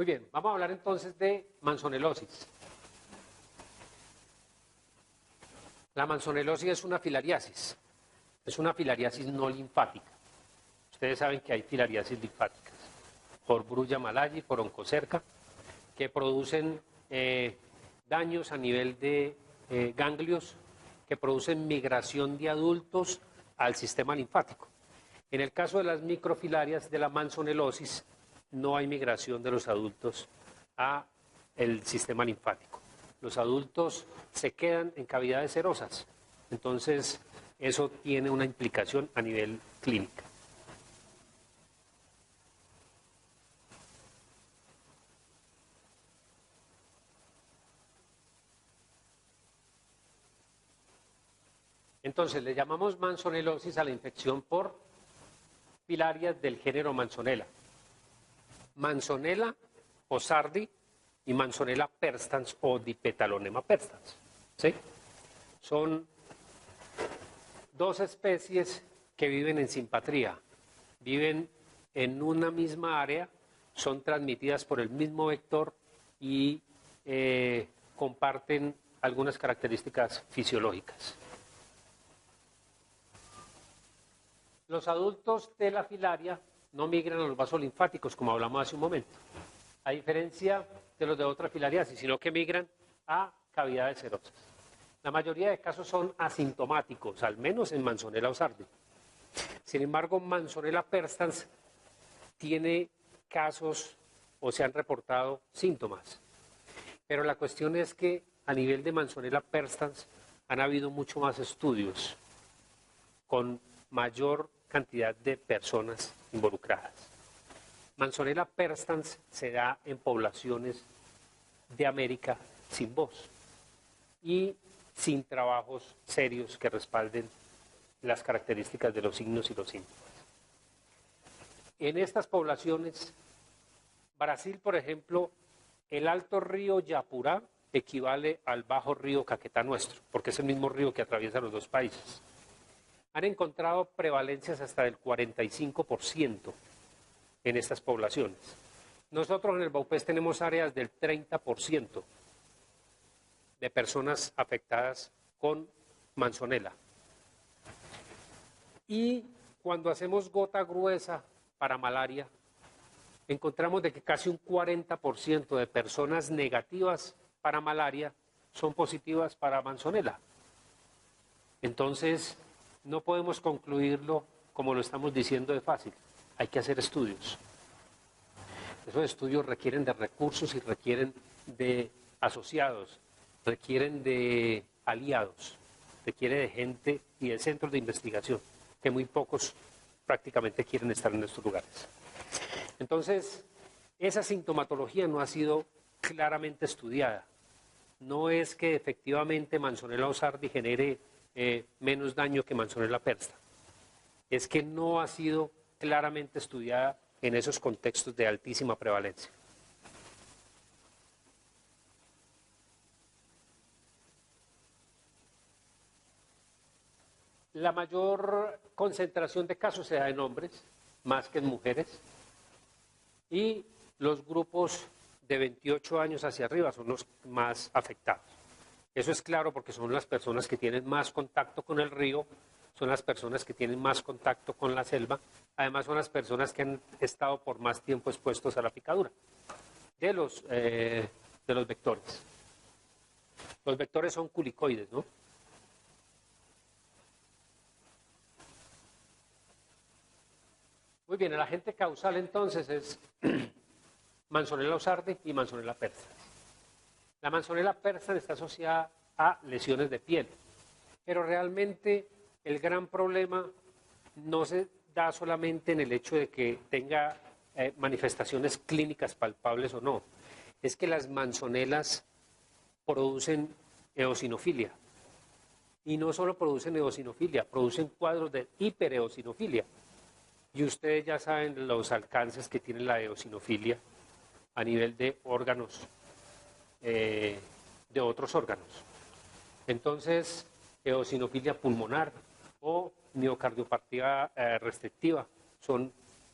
Muy bien, vamos a hablar entonces de manzonelosis. La manzonelosis es una filariasis no linfática. Ustedes saben que hay filariasis linfáticas por Brulla malayi, por oncocerca, que producen daños a nivel de ganglios, que producen migración de adultos al sistema linfático. En el caso de las microfilarias de la manzonelosis, no hay migración de los adultos a el sistema linfático. Los adultos se quedan en cavidades serosas. Entonces, eso tiene una implicación a nivel clínico. Entonces, le llamamos manzonelosis a la infección por filarias del género Manzonella. Manzonella osardi y Manzonella perstans o Dipetalonema perstans. ¿Sí? Son dos especies que viven en simpatría, viven en una misma área, son transmitidas por el mismo vector y comparten algunas características fisiológicas. Los adultos de la filaria no migran a los vasos linfáticos, como hablamos hace un momento, a diferencia de los de otra filariasis, sino que migran a cavidades serosas. La mayoría de casos son asintomáticos, al menos en Manzonella osardi. Sin embargo, Manzonella perstans tiene casos o se han reportado síntomas. Pero la cuestión es que a nivel de Manzonella perstans han habido mucho más estudios con mayor cantidad de personas involucradas. Manzonella perstans se da en poblaciones de América sin voz y sin trabajos serios que respalden las características de los signos y los síntomas. En estas poblaciones, Brasil, por ejemplo, el alto río Yapurá equivale al bajo río Caquetá nuestro, porque es el mismo río que atraviesa los dos países. Han encontrado prevalencias hasta del 45% en estas poblaciones. Nosotros en el Baupés tenemos áreas del 30% de personas afectadas con Manzonella. Y cuando hacemos gota gruesa para malaria, encontramos de que casi un 40% de personas negativas para malaria son positivas para Manzonella. Entonces, no podemos concluirlo como lo estamos diciendo de fácil. Hay que hacer estudios. Esos estudios requieren de recursos y requieren de asociados, requieren de aliados, requiere de gente y de centros de investigación, que muy pocos prácticamente quieren estar en estos lugares. Entonces, esa sintomatología no ha sido claramente estudiada. No es que efectivamente Manzonella osardi genere menos daño que Manzonella perstans. Es que no ha sido claramente estudiada en esos contextos de altísima prevalencia. La mayor concentración de casos se da en hombres, más que en mujeres, y los grupos de 28 años hacia arriba son los más afectados. Eso es claro porque son las personas que tienen más contacto con el río, son las personas que tienen más contacto con la selva, además son las personas que han estado por más tiempo expuestos a la picadura de los vectores. Los vectores son culicoides, ¿no? Muy bien, el agente causal entonces es Manzonella osardi y Manzonella perstans. La Manzonella perstans está asociada a lesiones de piel, pero realmente el gran problema no se da solamente en el hecho de que tenga manifestaciones clínicas palpables o no, es que las manzonelas producen eosinofilia. Y no solo producen eosinofilia, producen cuadros de hipereosinofilia. Y ustedes ya saben los alcances que tiene la eosinofilia a nivel de órganos, de otros órganos. Entonces, eosinofilia pulmonar o miocardiopatía restrictiva son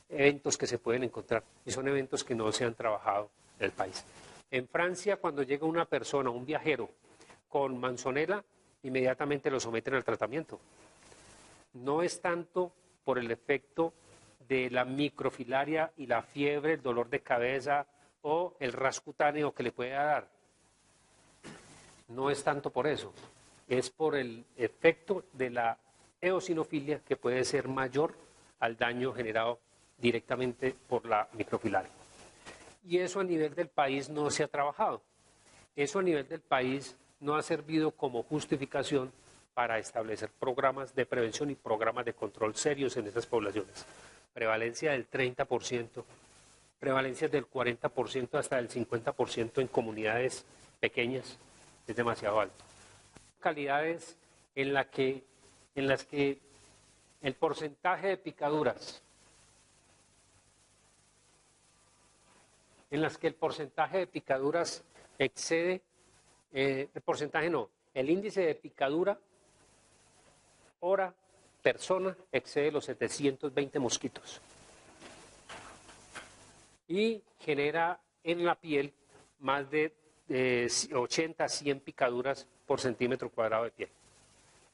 eventos que se pueden encontrar y son eventos que no se han trabajado en el país. En Francia, cuando llega una persona, un viajero, con Manzonella, inmediatamente lo someten al tratamiento. No es tanto por el efecto de la microfilaria y la fiebre, el dolor de cabeza o el ras cutáneo que le puede dar. No es tanto por eso, es por el efecto de la eosinofilia que puede ser mayor al daño generado directamente por la microfilaria. Y eso a nivel del país no se ha trabajado. Eso a nivel del país no ha servido como justificación para establecer programas de prevención y programas de control serios en esas poblaciones. Prevalencia del 30%, prevalencias del 40% hasta del 50% en comunidades pequeñas, es demasiado alto. Localidades en las que el porcentaje de picaduras, excede, el índice de picadura hora persona excede los 720 mosquitos y genera en la piel más de 80 a 100 picaduras por centímetro cuadrado de piel.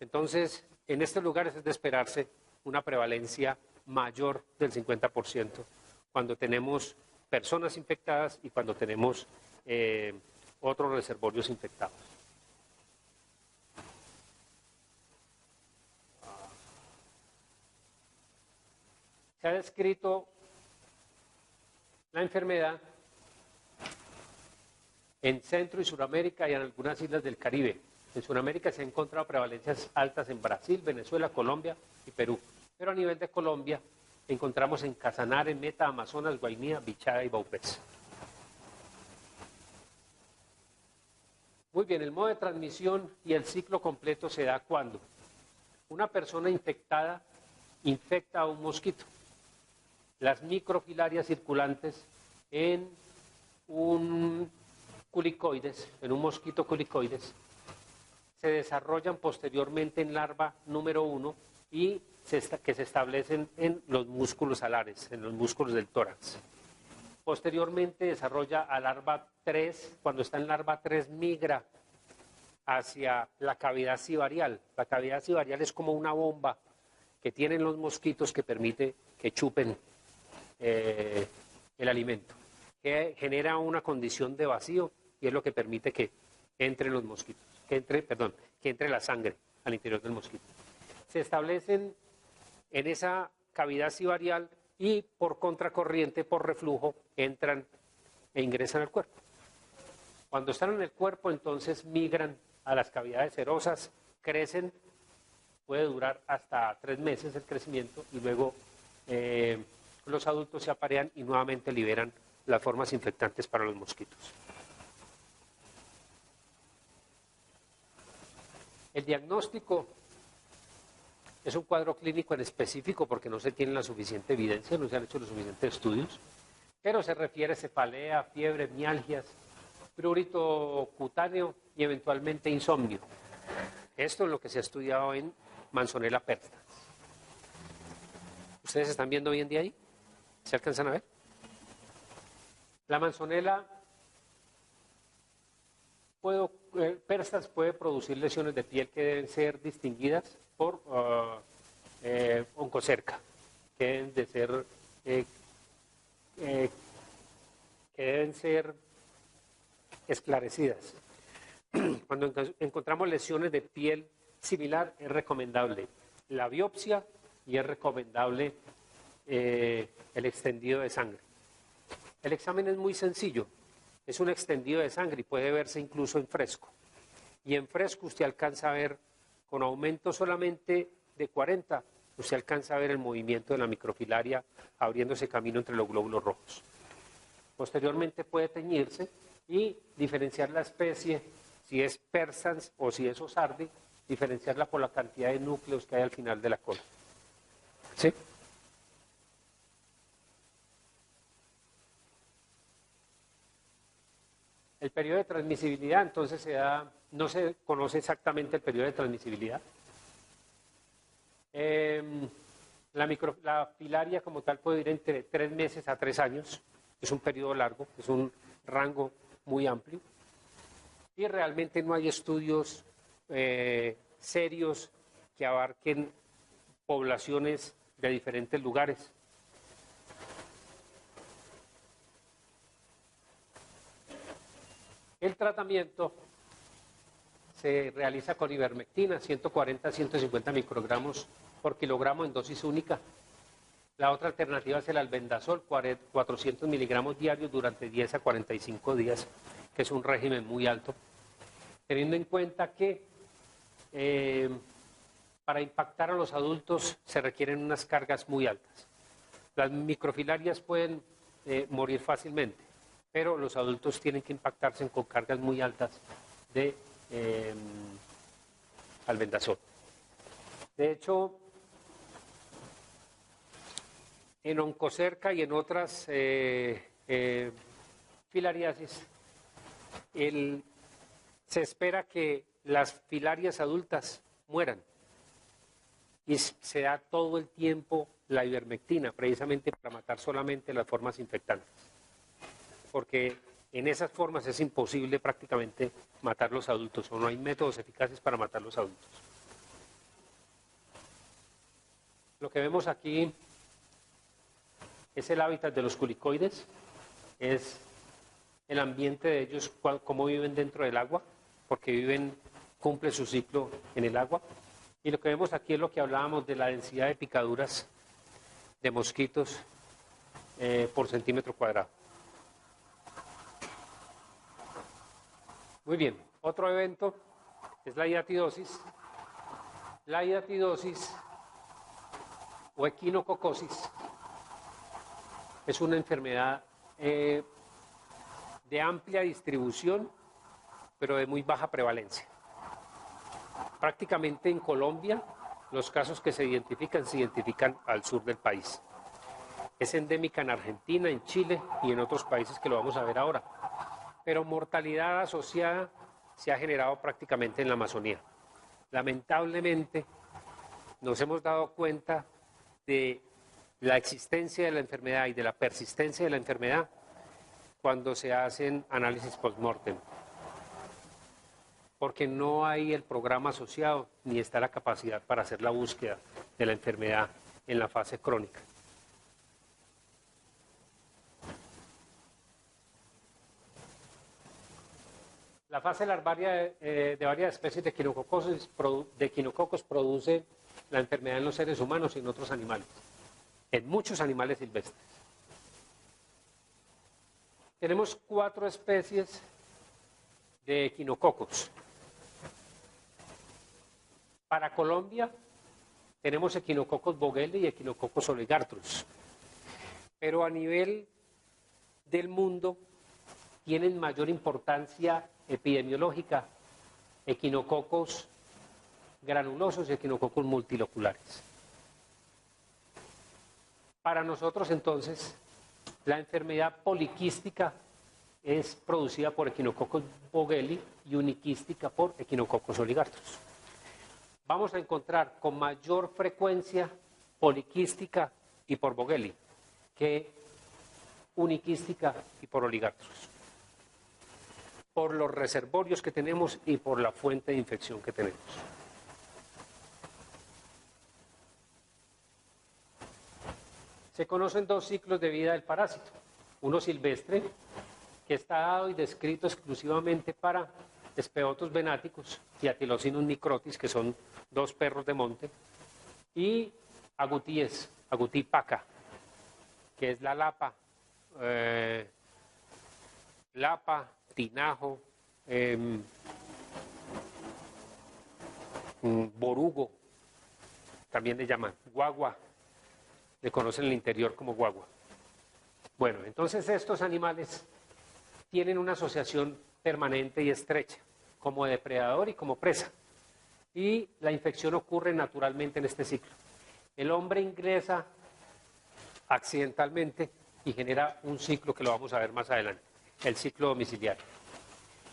Entonces, en estos lugares es de esperarse una prevalencia mayor del 50% cuando tenemos personas infectadas y cuando tenemos otros reservorios infectados. Se ha descrito la enfermedad en Centro y Suramérica y en algunas islas del Caribe. En Sudamérica se han encontrado prevalencias altas en Brasil, Venezuela, Colombia y Perú. Pero a nivel de Colombia encontramos en Casanare, Meta, Amazonas, Guainía, Bichada y Baupés. Muy bien, el modo de transmisión y el ciclo completo se da cuando una persona infectada infecta a un mosquito. Las microfilarias circulantes en un culicoides, en un mosquito culicoides, se desarrollan posteriormente en larva número 1 y que se establecen en los músculos alares, en los músculos del tórax. Posteriormente desarrolla a larva 3, cuando está en larva 3 migra hacia la cavidad cibarial. La cavidad cibarial es como una bomba que tienen los mosquitos que permite que chupen el alimento, que genera una condición de vacío y es lo que permite que entren los mosquitos, que entre la sangre al interior del mosquito. Se establecen en esa cavidad cibarial y por contracorriente, por reflujo, entran e ingresan al cuerpo. Cuando están en el cuerpo, entonces migran a las cavidades serosas, crecen, puede durar hasta 3 meses el crecimiento y luego los adultos se aparean y nuevamente liberan las formas infectantes para los mosquitos. El diagnóstico es un cuadro clínico en específico porque no se tiene la suficiente evidencia, no se han hecho los suficientes estudios, pero se refiere a cefalea, fiebre, mialgias, prurito cutáneo y eventualmente insomnio. Esto es lo que se ha estudiado en Manzonella perstans. ¿Ustedes están viendo hoy en día ahí? ¿Se alcanzan a ver? La Manzonella perstans puede producir lesiones de piel que deben ser distinguidas por oncocerca, que deben ser esclarecidas. Cuando encontramos lesiones de piel similar, es recomendable la biopsia y es recomendable el extendido de sangre. El examen es muy sencillo, es un extendido de sangre y puede verse incluso en fresco. Y en fresco usted alcanza a ver, con aumento solamente de 40, usted alcanza a ver el movimiento de la microfilaria abriéndose camino entre los glóbulos rojos. Posteriormente puede teñirse y diferenciar la especie, si es perstans o si es osardi, diferenciarla por la cantidad de núcleos que hay al final de la cola. ¿Sí? El periodo de transmisibilidad, entonces no se conoce exactamente el periodo de transmisibilidad. La filaria como tal puede ir entre 3 meses a 3 años. es un periodo largo, es un rango muy amplio, y realmente no hay estudios serios que abarquen poblaciones de diferentes lugares. El tratamiento se realiza con ivermectina, 140 a 150 microgramos por kilogramo en dosis única. La otra alternativa es el albendazol, 400 miligramos diarios durante 10 a 45 días, que es un régimen muy alto, teniendo en cuenta que para impactar a los adultos se requieren unas cargas muy altas. Las microfilarias pueden morir fácilmente, pero los adultos tienen que impactarse con cargas muy altas de albendazol. De hecho, en oncocerca y en otras filariasis, se espera que las filarias adultas mueran y se da todo el tiempo la ivermectina, precisamente para matar solamente las formas infectantes, porque en esas formas es imposible prácticamente matar los adultos, o no hay métodos eficaces para matar los adultos. Lo que vemos aquí es el hábitat de los culicoides, es el ambiente de ellos, cómo viven dentro del agua, porque cumple su ciclo en el agua. Y lo que vemos aquí es lo que hablábamos de la densidad de picaduras de mosquitos por centímetro cuadrado. Muy bien, otro evento es la hidratidosis. La hidratidosis o equinococosis es una enfermedad de amplia distribución, pero de muy baja prevalencia. Prácticamente en Colombia, los casos que se identifican al sur del país. Es endémica en Argentina, en Chile y en otros países que lo vamos a ver ahora. Pero mortalidad asociada se ha generado prácticamente en la Amazonía. Lamentablemente, nos hemos dado cuenta de la existencia de la enfermedad y de la persistencia de la enfermedad cuando se hacen análisis post-mortem, porque no hay el programa asociado ni está la capacidad para hacer la búsqueda de la enfermedad en la fase crónica. La fase larvaria de varias especies de equinococos produce la enfermedad en los seres humanos y en otros animales, en muchos animales silvestres. Tenemos 4 especies de equinococos. Para Colombia tenemos equinococos Vogeli y equinococos oligartrus, pero a nivel del mundo tienen mayor importancia epidemiológica equinococos granulosos y equinococos multiloculares. Para nosotros entonces la enfermedad poliquística es producida por equinococos Vogeli y uniquística por equinococos oligartrus. Vamos a encontrar con mayor frecuencia poliquística y por Vogeli que uniquística y por oligartrus, por los reservorios que tenemos y por la fuente de infección que tenemos. Se conocen 2 ciclos de vida del parásito, uno silvestre, que está dado y descrito exclusivamente para Espeotus venaticus y Atilocinus microtis, que son 2 perros de monte, y Agutíes, Agutí paca, que es la lapa, tinajo, borugo, también le llaman guagua, le conocen en el interior como guagua. Bueno, entonces estos animales tienen una asociación permanente y estrecha, como depredador y como presa. Y la infección ocurre naturalmente en este ciclo. El hombre ingresa accidentalmente y genera un ciclo que lo vamos a ver más adelante, el ciclo domiciliario.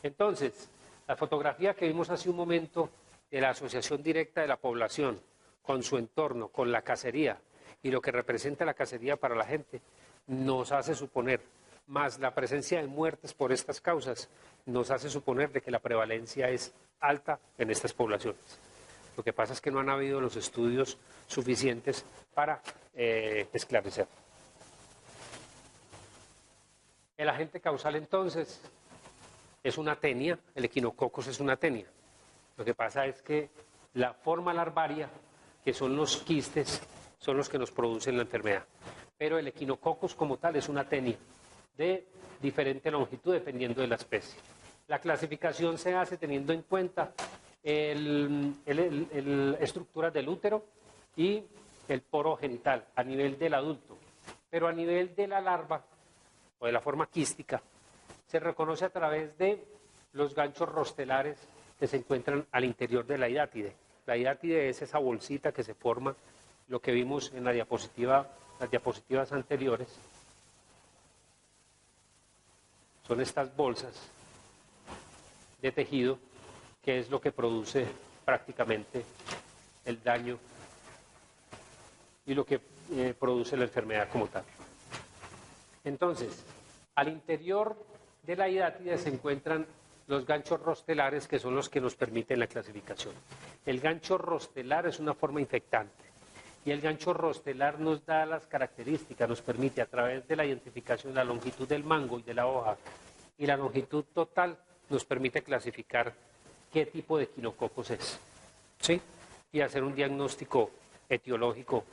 Entonces, la fotografía que vimos hace un momento de la asociación directa de la población con su entorno, con la cacería y lo que representa la cacería para la gente, nos hace suponer más la presencia de muertes por estas causas, nos hace suponer de que la prevalencia es alta en estas poblaciones. Lo que pasa es que no han habido los estudios suficientes para esclarecer. El agente causal entonces es una tenia, el equinococos es una tenia. Lo que pasa es que la forma larvaria, que son los quistes, son los que nos producen la enfermedad. Pero el equinococos como tal es una tenia de diferente longitud dependiendo de la especie. La clasificación se hace teniendo en cuenta estructuras del útero y el poro genital a nivel del adulto. Pero a nivel de la larva o de la forma quística se reconoce a través de los ganchos rostelares que se encuentran al interior de la hidátide. La hidátide es esa bolsita que se forma, lo que vimos en las diapositivas anteriores. Son estas bolsas de tejido que es lo que produce prácticamente el daño y lo que produce la enfermedad como tal. Entonces, al interior de la hidátide se encuentran los ganchos rostelares, que son los que nos permiten la clasificación. El gancho rostelar es una forma infectante y el gancho rostelar nos da las características, nos permite a través de la identificación, la longitud del mango y de la hoja y la longitud total, nos permite clasificar qué tipo de equinococos es, ¿sí? Y hacer un diagnóstico etiológico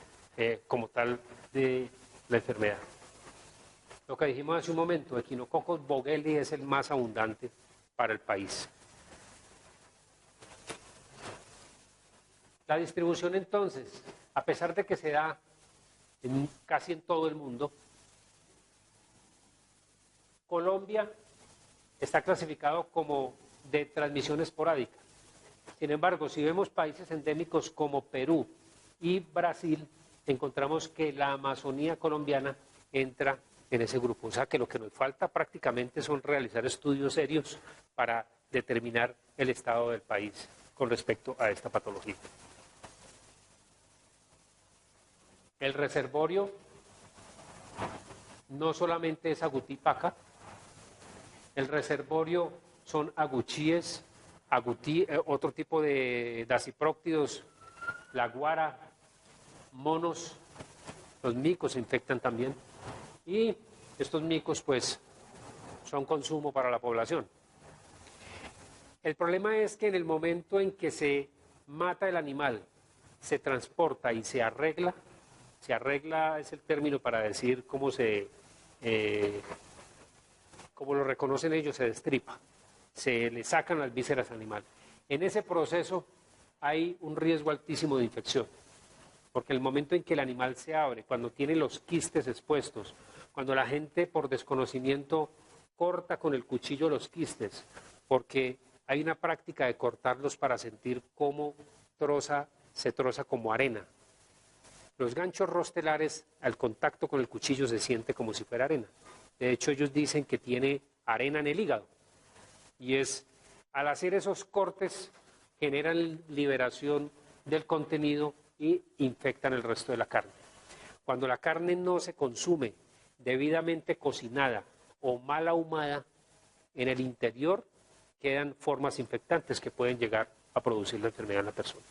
como tal de la enfermedad. Lo que dijimos hace un momento, equinococos Vogeli es el más abundante para el país. La distribución entonces, a pesar de que se da casi en todo el mundo, Colombia está clasificado como de transmisión esporádica. Sin embargo, si vemos países endémicos como Perú y Brasil, encontramos que la Amazonía colombiana entra en ese grupo. O sea que lo que nos falta prácticamente son realizar estudios serios para determinar el estado del país con respecto a esta patología. El reservorio no solamente es agutí paca, el reservorio son aguchíes, agutí, otro tipo de dacipróctidos, la guara, monos, los micos se infectan también. Y estos micos pues son consumo para la población. El problema es que en el momento en que se mata el animal, se transporta y se arregla es el término para decir cómo lo reconocen ellos, se destripa, se le sacan las vísceras al animal. En ese proceso hay un riesgo altísimo de infección, porque el momento en que el animal se abre, cuando tiene los quistes expuestos, cuando la gente por desconocimiento corta con el cuchillo los quistes, porque hay una práctica de cortarlos para sentir cómo se troza como arena. Los ganchos rostelares, al contacto con el cuchillo, se siente como si fuera arena. De hecho, ellos dicen que tiene arena en el hígado. Y al hacer esos cortes, generan liberación del contenido y infectan el resto de la carne. Cuando la carne no se consume debidamente cocinada o mal ahumada, en el interior quedan formas infectantes que pueden llegar a producir la enfermedad en la persona.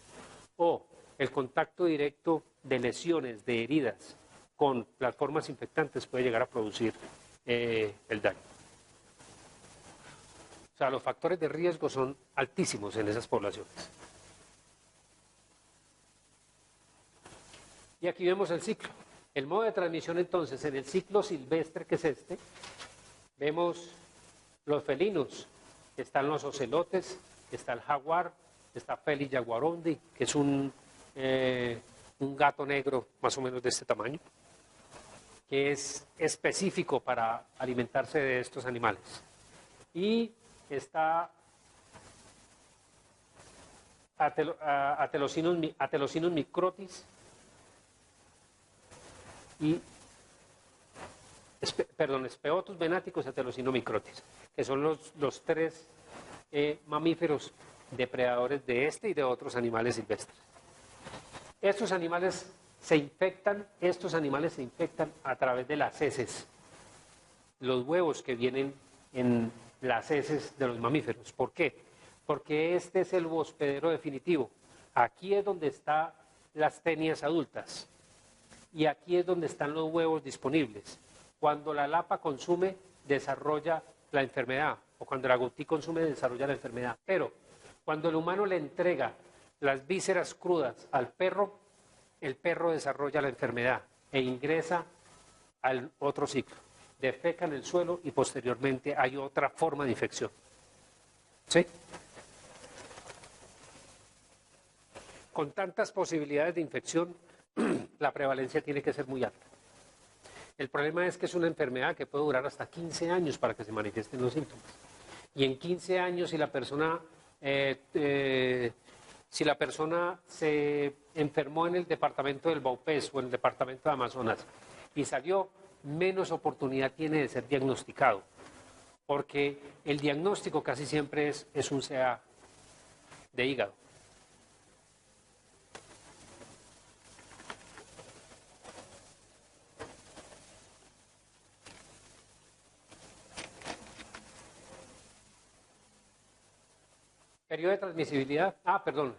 O el contacto directo de lesiones, de heridas con las formas infectantes puede llegar a producir el daño. O sea, los factores de riesgo son altísimos en esas poblaciones. Y aquí vemos el ciclo. El modo de transmisión entonces, en el ciclo silvestre que es este, vemos los felinos, están los ocelotes, está el jaguar, está Felis jaguarundi, que es un gato negro más o menos de este tamaño, que es específico para alimentarse de estos animales. Y está Atelocinus microtis y Speotus venaticus y Atelocinus microtis, que son los tres mamíferos depredadores de este y de otros animales silvestres. Estos animales se infectan a través de las heces. los huevos que vienen en las heces de los mamíferos. ¿Por qué? Porque este es el hospedero definitivo. Aquí es donde están las tenias adultas y aquí es donde están los huevos disponibles. Cuando la lapa consume, desarrolla la enfermedad, o cuando el agutí consume, desarrolla la enfermedad. Pero cuando el humano le entrega las vísceras crudas al perro, el perro desarrolla la enfermedad e ingresa al otro ciclo. Defeca en el suelo y posteriormente hay otra forma de infección. ¿Sí? Con tantas posibilidades de infección, la prevalencia tiene que ser muy alta. El problema es que es una enfermedad que puede durar hasta 15 años para que se manifiesten los síntomas. Y en 15 años, si la persona se enfermó en el departamento del Baupés o en el departamento de Amazonas y salió, menos oportunidad tiene de ser diagnosticado, porque el diagnóstico casi siempre es un CA de hígado. Periodo de transmisibilidad,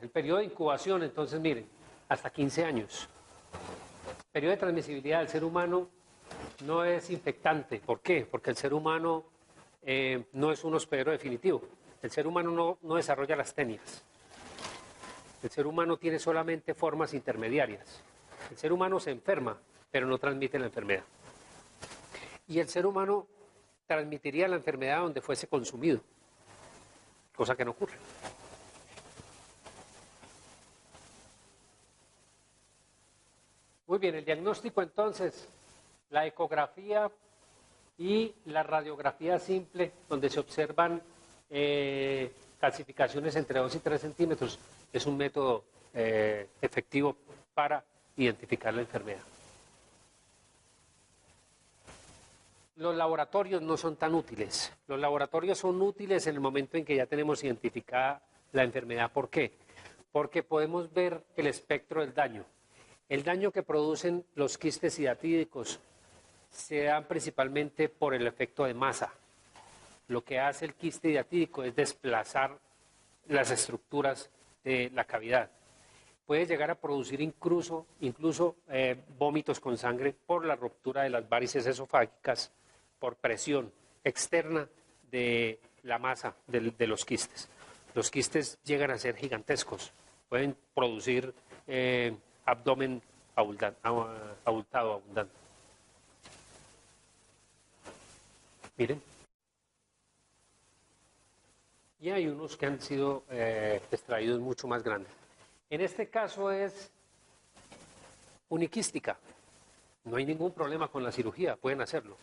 el periodo de incubación, entonces miren, hasta 15 años. Periodo de transmisibilidad del ser humano no es infectante. ¿Por qué? Porque el ser humano no es un hospedero definitivo. El ser humano no desarrolla las tenias. El ser humano tiene solamente formas intermediarias. El ser humano se enferma, pero no transmite la enfermedad. Y el ser humano transmitiría la enfermedad donde fuese consumido, cosa que no ocurre. Muy bien, el diagnóstico entonces, la ecografía y la radiografía simple, donde se observan calcificaciones entre 2 y 3 centímetros, es un método efectivo para identificar la enfermedad. Los laboratorios no son tan útiles. Los laboratorios son útiles en el momento en que ya tenemos identificada la enfermedad. ¿Por qué? Porque podemos ver el espectro del daño. El daño que producen los quistes hidatídicos se dan principalmente por el efecto de masa. Lo que hace el quiste hidatídico es desplazar las estructuras de la cavidad. Puede llegar a producir incluso vómitos con sangre por la ruptura de las varices esofágicas, por presión externa de la masa de los quistes. Los quistes llegan a ser gigantescos, pueden producir abdomen abultado, abundante. Miren. Y hay unos que han sido extraídos mucho más grandes. En este caso es uniquística. No hay ningún problema con la cirugía, pueden hacerlo.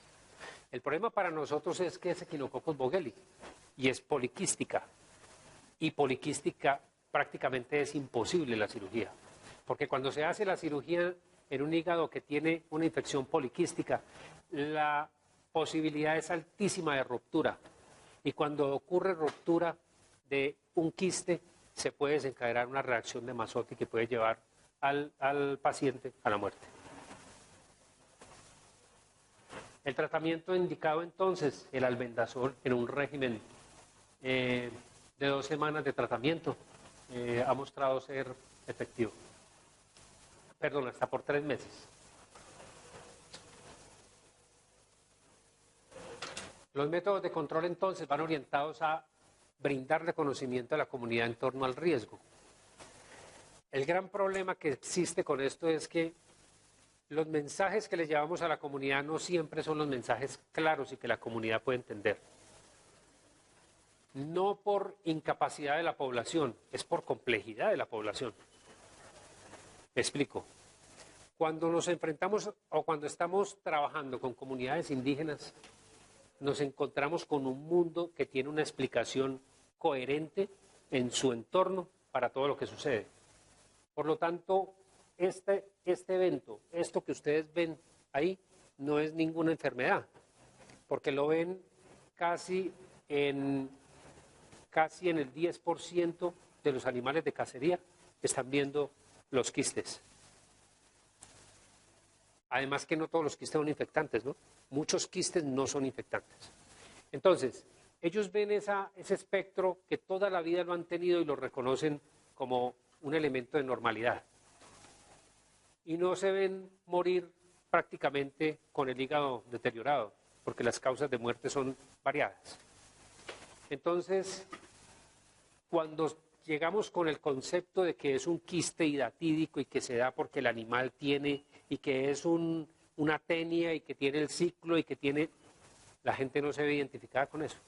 El problema para nosotros es que es Echinococcus bogelii y es poliquística. Y poliquística prácticamente es imposible la cirugía. Porque cuando se hace la cirugía en un hígado que tiene una infección poliquística, la posibilidad es altísima de ruptura. Y cuando ocurre ruptura de un quiste, se puede desencadenar una reacción de Masotti que puede llevar al paciente a la muerte. El tratamiento indicado entonces, el albendazol en un régimen de 2 semanas de tratamiento, ha mostrado ser efectivo. Perdón, hasta por 3 meses. Los métodos de control entonces van orientados a brindarle conocimiento a la comunidad en torno al riesgo. El gran problema que existe con esto es que los mensajes que le llevamos a la comunidad no siempre son los mensajes claros y que la comunidad puede entender. No por incapacidad de la población, es por complejidad de la población. Me explico. Cuando nos enfrentamos o cuando estamos trabajando con comunidades indígenas, nos encontramos con un mundo que tiene una explicación coherente en su entorno para todo lo que sucede. Por lo tanto, este evento, esto que ustedes ven ahí, no es ninguna enfermedad, porque lo ven casi en el 10% de los animales de cacería están viendo los quistes. Además que no todos los quistes son infectantes, ¿no? Muchos quistes no son infectantes. Entonces, ellos ven ese espectro que toda la vida lo han tenido y lo reconocen como un elemento de normalidad. Y no se ven morir prácticamente con el hígado deteriorado, porque las causas de muerte son variadas. Entonces, cuando llegamos con el concepto de que es un quiste hidatídico y que se da porque el animal tiene, y que es una tenia y que tiene el ciclo y que tiene, la gente no se ve identificada con eso.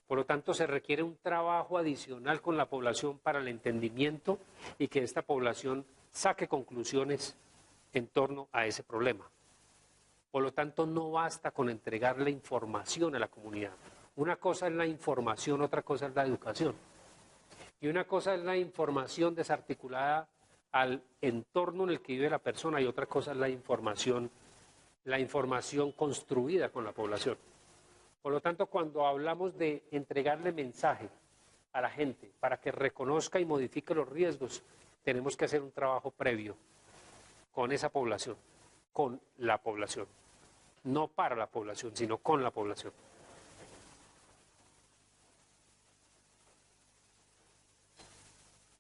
Por lo tanto, se requiere un trabajo adicional con la población para el entendimiento y que esta población saque conclusiones en torno a ese problema. Por lo tanto, no basta con entregarle información a la comunidad. Una cosa es la información, otra cosa es la educación. Y una cosa es la información desarticulada al entorno en el que vive la persona y otra cosa es la información construida con la población. Por lo tanto, cuando hablamos de entregarle mensaje a la gente para que reconozca y modifique los riesgos, tenemos que hacer un trabajo previo con esa población, con la población. No para la población, sino con la población.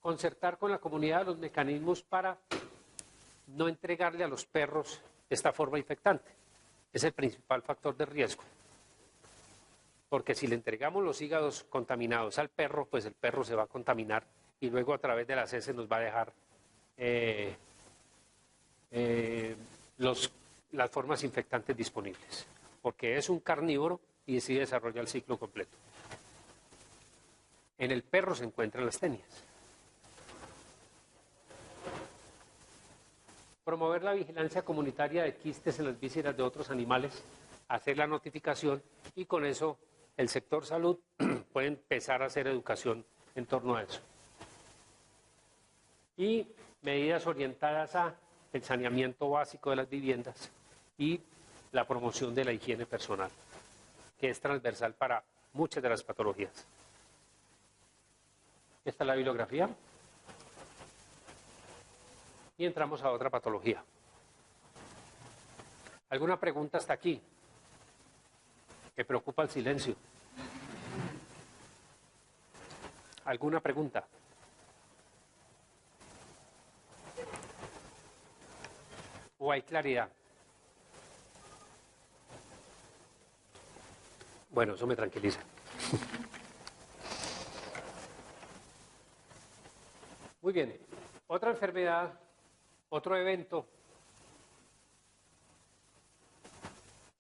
Concertar con la comunidad los mecanismos para no entregarle a los perros esta forma infectante. Es el principal factor de riesgo. Porque si le entregamos los hígados contaminados al perro, pues el perro se va a contaminar y luego a través de las heces nos va a dejar las formas infectantes disponibles. Porque es un carnívoro y sí desarrolla el ciclo completo. En el perro se encuentran las tenias. Promover la vigilancia comunitaria de quistes en las vísceras de otros animales, hacer la notificación y con eso el sector salud puede empezar a hacer educación en torno a eso. Y medidas orientadas a el saneamiento básico de las viviendas y la promoción de la higiene personal, que es transversal para muchas de las patologías. Esta es la bibliografía. Y entramos a otra patología. ¿Alguna pregunta hasta aquí? ¿Me preocupa el silencio? ¿Alguna pregunta? ¿O hay claridad? Bueno, eso me tranquiliza. Muy bien. Otra enfermedad, otro evento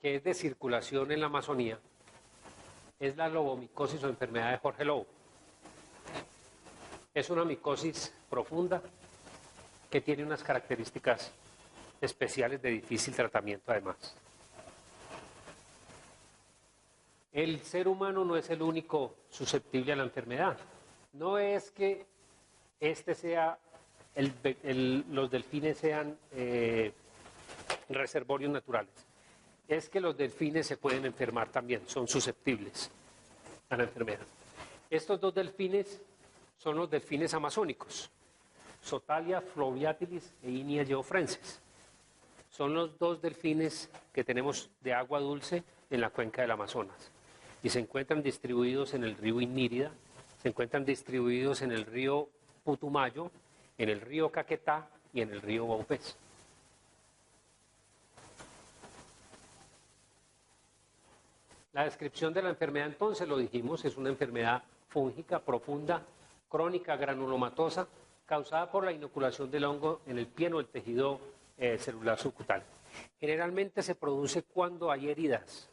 que es de circulación en la Amazonía es la lobomicosis o enfermedad de Jorge Lobo. Es una micosis profunda que tiene unas características especiales de difícil tratamiento además. El ser humano no es el único susceptible a la enfermedad. No es que los delfines sean reservorios naturales. Es que los delfines se pueden enfermar también, son susceptibles a la enfermedad. Estos dos delfines son los delfines amazónicos, Sotalia fluviatilis e Inia geoffrensis. Son los dos delfines que tenemos de agua dulce en la cuenca del Amazonas. Y se encuentran distribuidos en el río Inírida, se encuentran distribuidos en el río Putumayo, en el río Caquetá y en el río Baupés. La descripción de la enfermedad, entonces, lo dijimos, es una enfermedad fúngica, profunda, crónica, granulomatosa, causada por la inoculación del hongo en el piel o el tejido celular subcutáneo. Generalmente se produce cuando hay heridas,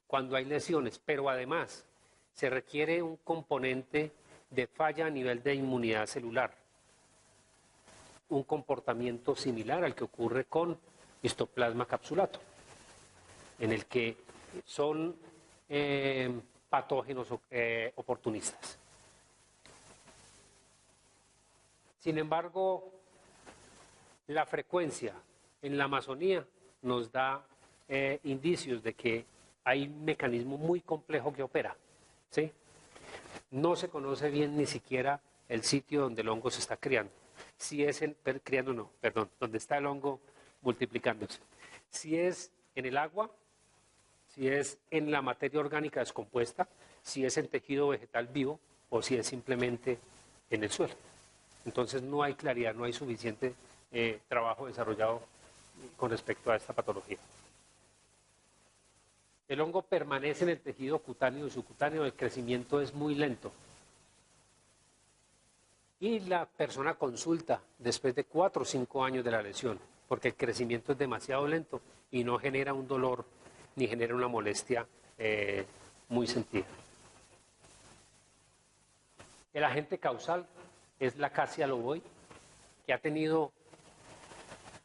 cuando hay lesiones, pero además se requiere un componente de falla a nivel de inmunidad celular, un comportamiento similar al que ocurre con Histoplasma capsulato, en el que son patógenos oportunistas. Sin embargo, la frecuencia en la Amazonía nos da indicios de que hay un mecanismo muy complejo que opera, ¿sí? No se conoce bien ni siquiera el sitio donde el hongo se está criando. Si es donde está el hongo multiplicándose. Si es en el agua, si es en la materia orgánica descompuesta, si es en tejido vegetal vivo o si es simplemente en el suelo. Entonces no hay claridad, no hay suficiente trabajo desarrollado con respecto a esta patología. El hongo permanece en el tejido cutáneo y subcutáneo, el crecimiento es muy lento. Y la persona consulta después de 4 o 5 años de la lesión, porque el crecimiento es demasiado lento y no genera un dolor ni genera una molestia muy sentida. El agente causal es la Acacia loboi, que ha tenido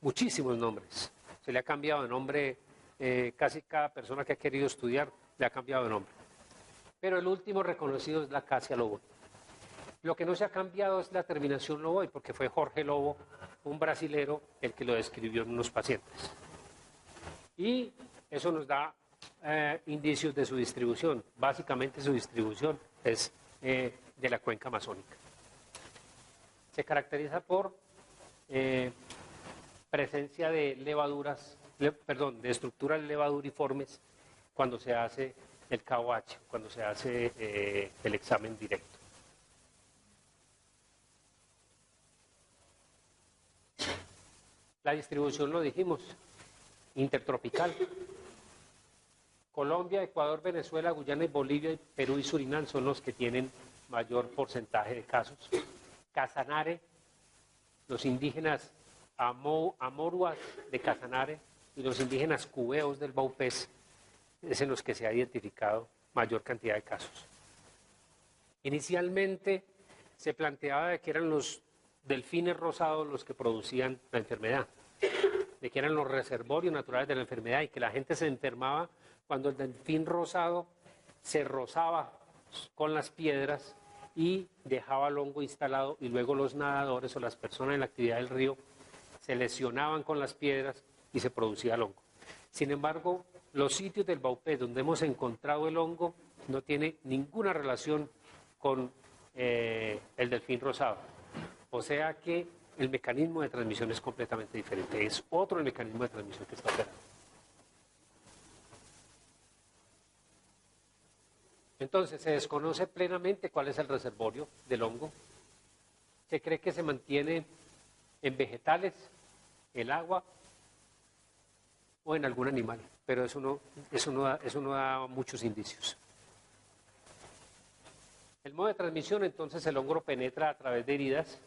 muchísimos nombres. Se le ha cambiado de nombre, casi cada persona que ha querido estudiar le ha cambiado de nombre. Pero el último reconocido es la Acacia loboi. Lo que no se ha cambiado es la terminación loboi, porque fue Jorge Lobo, un brasilero, el que lo describió en unos pacientes. Y eso nos da indicios de su distribución. Básicamente su distribución es de la cuenca amazónica. Se caracteriza por presencia de levaduras, de estructuras levaduriformes cuando se hace el KOH, cuando se hace el examen directo. La distribución lo dijimos, intertropical. Colombia, Ecuador, Venezuela, Guyana y Bolivia, Perú y Surinam son los que tienen mayor porcentaje de casos. Casanare, los indígenas amoruas de Casanare y los indígenas cubeos del Baupés es en los que se ha identificado mayor cantidad de casos. Inicialmente se planteaba de que eran los delfines rosados los que producían la enfermedad, de que eran los reservorios naturales de la enfermedad y que la gente se enfermaba cuando el delfín rosado se rozaba con las piedras y dejaba el hongo instalado y luego los nadadores o las personas en la actividad del río se lesionaban con las piedras y se producía el hongo. Sin embargo, los sitios del Baupés donde hemos encontrado el hongo no tiene ninguna relación con el delfín rosado. O sea que el mecanismo de transmisión es completamente diferente. Es otro el mecanismo de transmisión que está operando. Entonces, se desconoce plenamente cuál es el reservorio del hongo. Se cree que se mantiene en vegetales, el agua o en algún animal, pero eso no da muchos indicios. El modo de transmisión, entonces, el hongo penetra a través de heridas,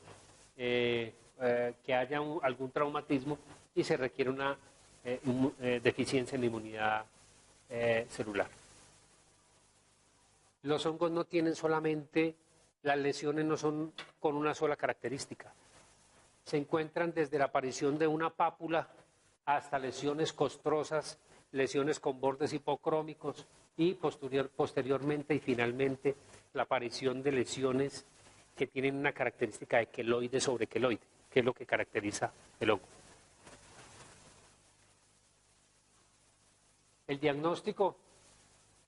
que haya algún traumatismo y se requiere una deficiencia en la inmunidad celular. Los hongos no tienen solamente, las lesiones no son con una sola característica. Se encuentran desde la aparición de una pápula hasta lesiones costrosas, lesiones con bordes hipocrómicos y posteriormente y finalmente la aparición de lesiones que tienen una característica de queloide sobre queloide, que es lo que caracteriza el hongo. El diagnóstico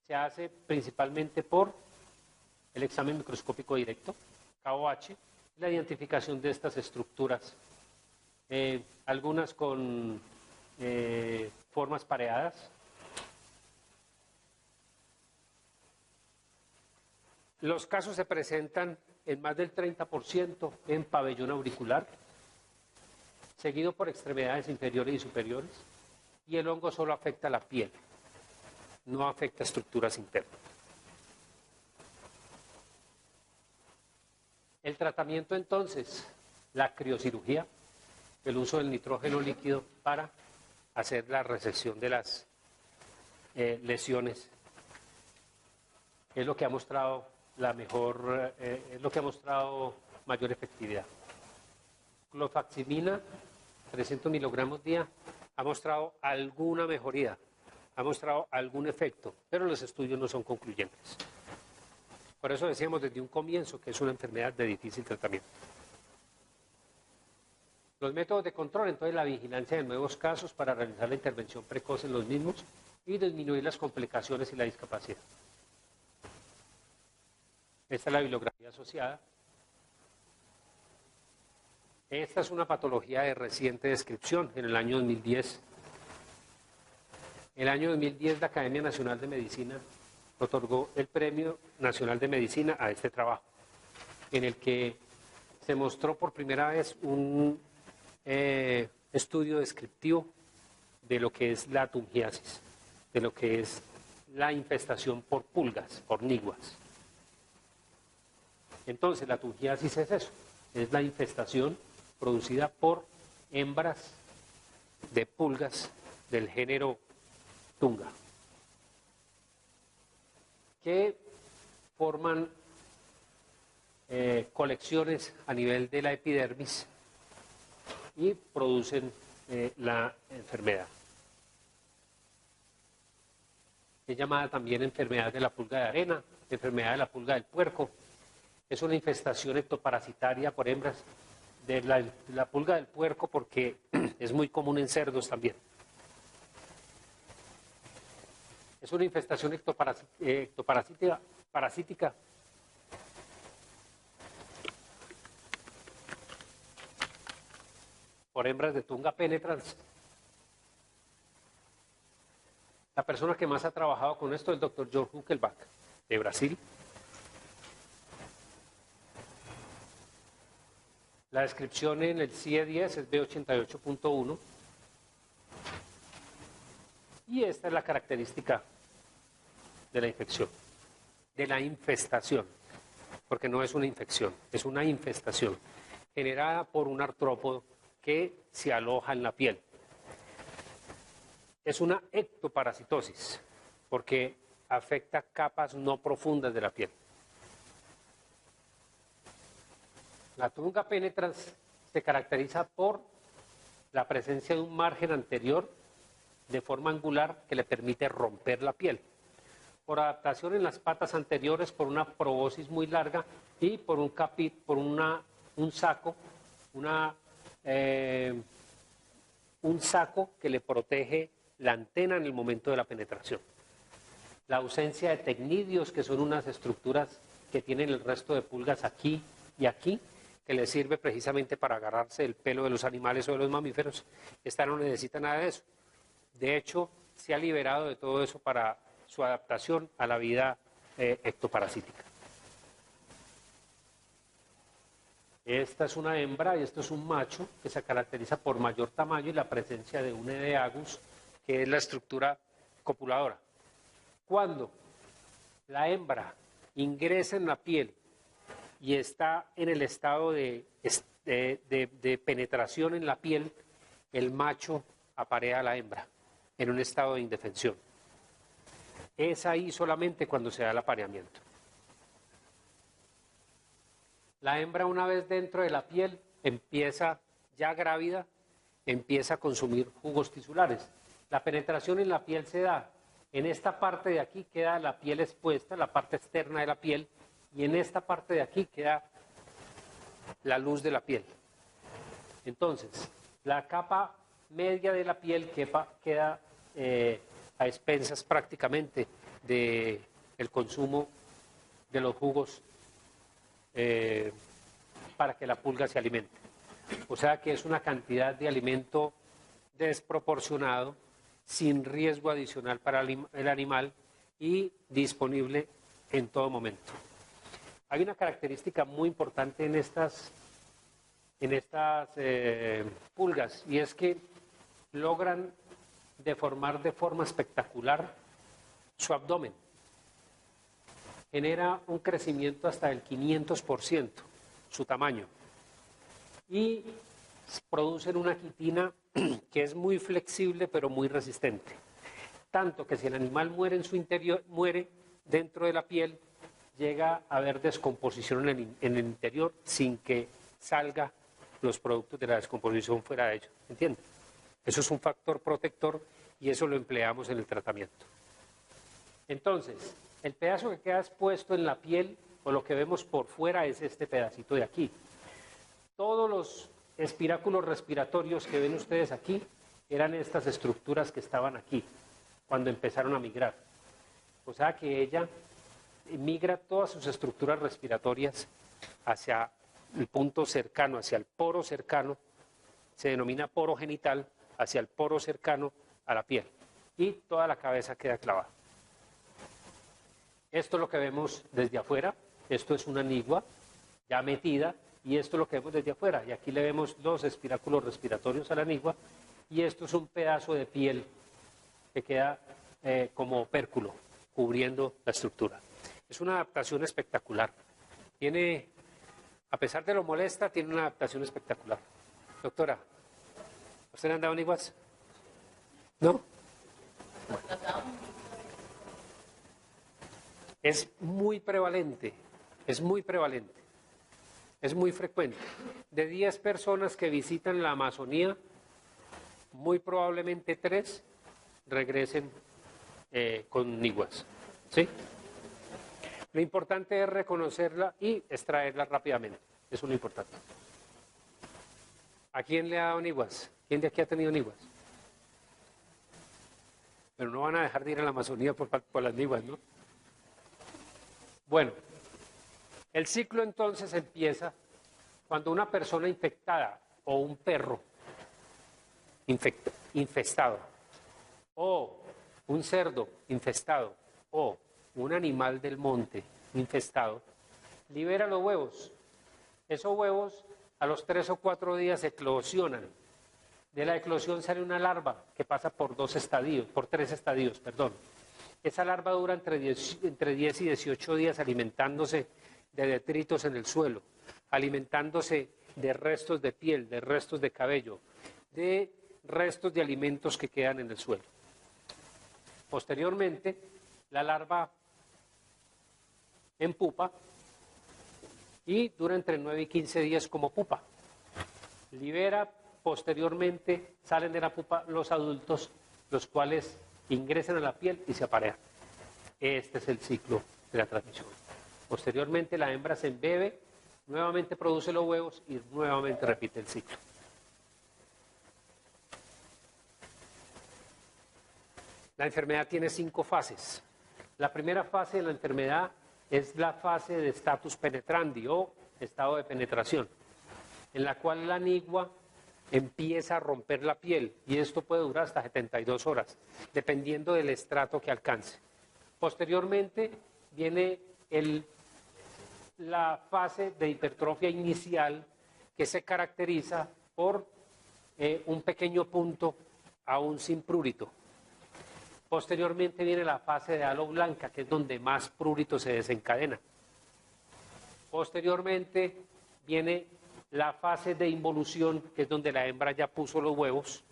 se hace principalmente por el examen microscópico directo, KOH, la identificación de estas estructuras, algunas con formas pareadas. Los casos se presentan en más del 30% en pabellón auricular, seguido por extremidades inferiores y superiores, y el hongo solo afecta la piel, no afecta estructuras internas. El tratamiento entonces, la criocirugía, el uso del nitrógeno líquido para hacer la resección de las lesiones, es lo que ha mostrado es lo que ha mostrado mayor efectividad. Clofaximina, 300 miligramos día, ha mostrado alguna mejoría, ha mostrado algún efecto, pero los estudios no son concluyentes. Por eso decíamos desde un comienzo que es una enfermedad de difícil tratamiento. Los métodos de control, entonces la vigilancia de nuevos casos para realizar la intervención precoz en los mismos y disminuir las complicaciones y la discapacidad. Esta es la bibliografía asociada. Esta es una patología de reciente descripción en el año 2010. En el año 2010 la Academia Nacional de Medicina otorgó el Premio Nacional de Medicina a este trabajo, en el que se mostró por primera vez un estudio descriptivo de lo que es la tungiasis, de lo que es la infestación por pulgas, por niguas. Entonces, la tungiasis es eso, es la infestación producida por hembras de pulgas del género tunga, que forman colecciones a nivel de la epidermis y producen la enfermedad. Es llamada también enfermedad de la pulga de arena, enfermedad de la pulga del puerco. Es una infestación ectoparasitaria por hembras de la pulga del puerco porque es muy común en cerdos también. Es una infestación ectoparasítica por hembras de Tunga penetrans. La persona que más ha trabajado con esto es el doctor George Huckelbach, de Brasil. La descripción en el CIE-10 es B88.1. Y esta es la característica de la infección, de la infestación, porque no es una infección, es una infestación generada por un artrópodo que se aloja en la piel. Es una ectoparasitosis, porque afecta capas no profundas de la piel. La Tunga penetrans se caracteriza por la presencia de un margen anterior de forma angular que le permite romper la piel. Por adaptación en las patas anteriores, por una probosis muy larga y por un saco que le protege la antena en el momento de la penetración. La ausencia de tecnidios, que son unas estructuras que tienen el resto de pulgas aquí y aquí, que les sirve precisamente para agarrarse el pelo de los animales o de los mamíferos. Esta no necesita nada de eso. De hecho, se ha liberado de todo eso para su adaptación a la vida ectoparasítica. Esta es una hembra y esto es un macho que se caracteriza por mayor tamaño y la presencia de un edeagus, que es la estructura copuladora. Cuando la hembra ingresa en la piel y está en el estado de penetración en la piel, el macho aparea a la hembra en un estado de indefensión. Es ahí solamente cuando se da el apareamiento. La hembra, una vez dentro de la piel, empieza, ya grávida, empieza a consumir jugos tisulares. La penetración en la piel se da. En esta parte de aquí queda la piel expuesta, la parte externa de la piel, y en esta parte de aquí queda la luz de la piel. Entonces, la capa media de la piel queda a expensas prácticamente del consumo de los jugos para que la pulga se alimente. O sea que es una cantidad de alimento desproporcionado, sin riesgo adicional para el animal y disponible en todo momento. Hay una característica muy importante en estas pulgas, y es que logran deformar de forma espectacular su abdomen. Genera un crecimiento hasta el 500%, su tamaño. Y producen una quitina que es muy flexible pero muy resistente. Tanto que si el animal muere en su interior, muere dentro de la piel, llega a haber descomposición en el interior sin que salga los productos de la descomposición fuera de ello. ¿Entienden? Eso es un factor protector y eso lo empleamos en el tratamiento. Entonces, el pedazo que queda expuesto en la piel o lo que vemos por fuera es este pedacito de aquí. Todos los espiráculos respiratorios que ven ustedes aquí eran estas estructuras que estaban aquí cuando empezaron a migrar. O sea que ella migra todas sus estructuras respiratorias hacia el punto cercano hacia el poro cercano, se denomina poro genital, hacia el poro cercano a la piel. Y toda la cabeza queda clavada. Esto es lo que vemos desde afuera. Esto es una nigua ya metida. Y esto es lo que vemos desde afuera. Y aquí le vemos los espiráculos respiratorios a la nigua. Y esto es un pedazo de piel que queda como opérculo, cubriendo la estructura. Es una adaptación espectacular. Tiene, a pesar de lo molesta, tiene una adaptación espectacular. Doctora, ¿usted le han dado niguas? ¿No? Bueno. Es muy prevalente, es muy prevalente, es muy frecuente. De 10 personas que visitan la Amazonía, muy probablemente 3 regresen con niguas. ¿Sí? Lo importante es reconocerla y extraerla rápidamente. Eso es lo importante. ¿A quién le ha dado niguas? ¿Quién de aquí ha tenido niguas? Pero no van a dejar de ir a la Amazonía por las niguas, ¿no? Bueno, el ciclo entonces empieza cuando una persona infectada o un perro infestado o un cerdo infestado o un animal del monte infestado libera los huevos. Esos huevos a los 3 o 4 días eclosionan. De la eclosión sale una larva que pasa por 3 estadios, perdón. Esa larva dura entre 10 y 18 días alimentándose de detritos en el suelo, alimentándose de restos de piel, de restos de cabello, de restos de alimentos que quedan en el suelo. Posteriormente, la larva empupa y dura entre 9 y 15 días como pupa. Libera, posteriormente salen de la pupa los adultos, los cuales ingresan a la piel y se aparean. Este es el ciclo de la transmisión. Posteriormente la hembra se embebe, nuevamente produce los huevos y nuevamente repite el ciclo. La enfermedad tiene 5 fases. La primera fase de la enfermedad es la fase de status penetrandi o estado de penetración, en la cual la nigua empieza a romper la piel y esto puede durar hasta 72 horas, dependiendo del estrato que alcance. Posteriormente viene la fase de hipertrofia inicial que se caracteriza por un pequeño punto aún sin prurito. Posteriormente viene la fase de halo blanca, que es donde más prurito se desencadena. Posteriormente viene la fase de involución, que es donde la hembra ya puso los huevos,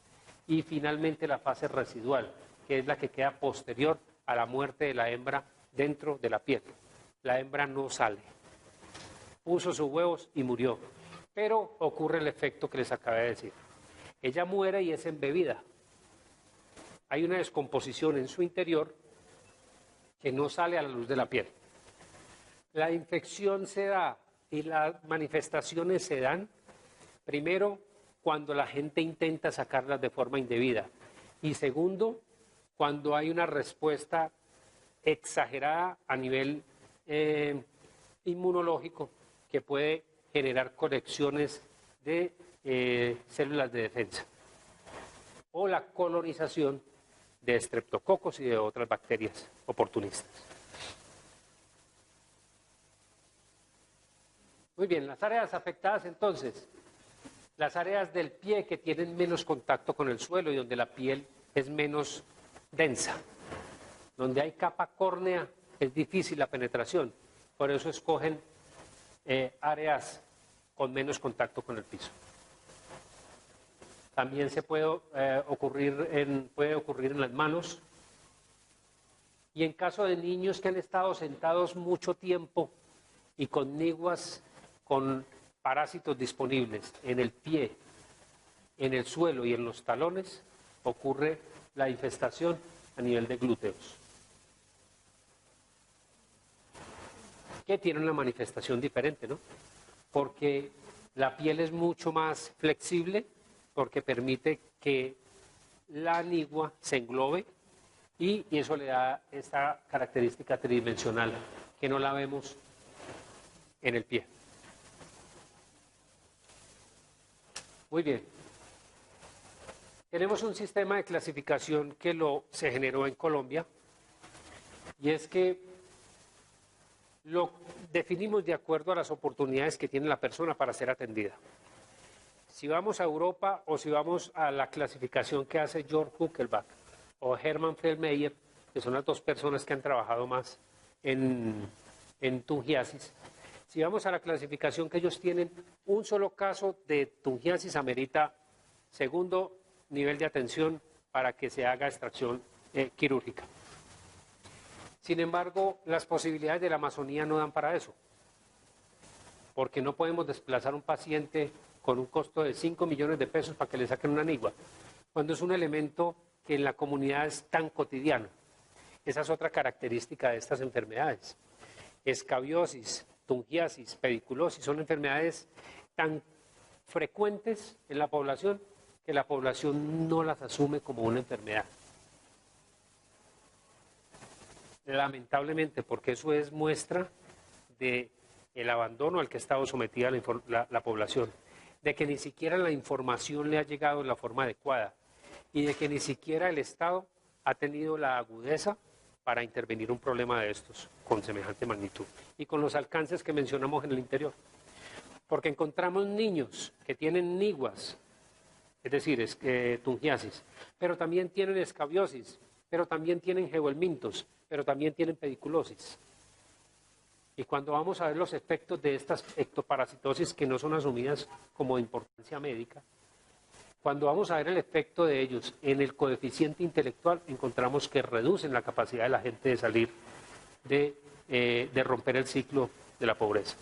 y finalmente la fase residual, que es la que queda posterior a la muerte de la hembra dentro de la piel. La hembra no sale. Puso sus huevos y murió. Pero ocurre el efecto que les acabé de decir. Ella muere y es embebida. Hay una descomposición en su interior que no sale a la luz de la piel. La infección se da y las manifestaciones se dan, primero, cuando la gente intenta sacarlas de forma indebida. Y segundo, cuando hay una respuesta exagerada a nivel inmunológico que puede generar conexiones de células de defensa. O la colonización de estreptococos y de otras bacterias oportunistas. Muy bien, las áreas afectadas entonces, las áreas del pie que tienen menos contacto con el suelo y donde la piel es menos densa, donde hay capa córnea es difícil la penetración, por eso escogen áreas con menos contacto con el piso. También se puede ocurrir en las manos y en caso de niños que han estado sentados mucho tiempo y con niguas con parásitos disponibles en el pie, en el suelo y en los talones, ocurre la infestación a nivel de glúteos, que tiene una manifestación diferente, ¿no? Porque la piel es mucho más flexible, porque permite que la nigua se englobe y eso le da esta característica tridimensional que no la vemos en el pie. Muy bien. Tenemos un sistema de clasificación que se generó en Colombia y es que lo definimos de acuerdo a las oportunidades que tiene la persona para ser atendida. Si vamos a Europa o si vamos a la clasificación que hace Georg Huckelbach o Hermann Feldmayer, que son las dos personas que han trabajado más en tungiasis, si vamos a la clasificación que ellos tienen, un solo caso de tungiasis amerita segundo nivel de atención para que se haga extracción quirúrgica. Sin embargo, las posibilidades de la Amazonía no dan para eso, porque no podemos desplazar a un paciente con un costo de 5 millones de pesos para que le saquen una nigua, cuando es un elemento que en la comunidad es tan cotidiano. Esa es otra característica de estas enfermedades. Escabiosis, tungiasis, pediculosis son enfermedades tan frecuentes en la población que la población no las asume como una enfermedad. Lamentablemente, porque eso es muestra del abandono al que ha estado sometida la población, de que ni siquiera la información le ha llegado en la forma adecuada y de que ni siquiera el Estado ha tenido la agudeza para intervenir un problema de estos con semejante magnitud y con los alcances que mencionamos en el interior. Porque encontramos niños que tienen niguas, es decir, tungiasis, pero también tienen escabiosis, pero también tienen geohelmintos, pero también tienen pediculosis. Y cuando vamos a ver los efectos de estas ectoparasitosis que no son asumidas como de importancia médica, cuando vamos a ver el efecto de ellos en el coeficiente intelectual, encontramos que reducen la capacidad de la gente de salir, de romper el ciclo de la pobreza,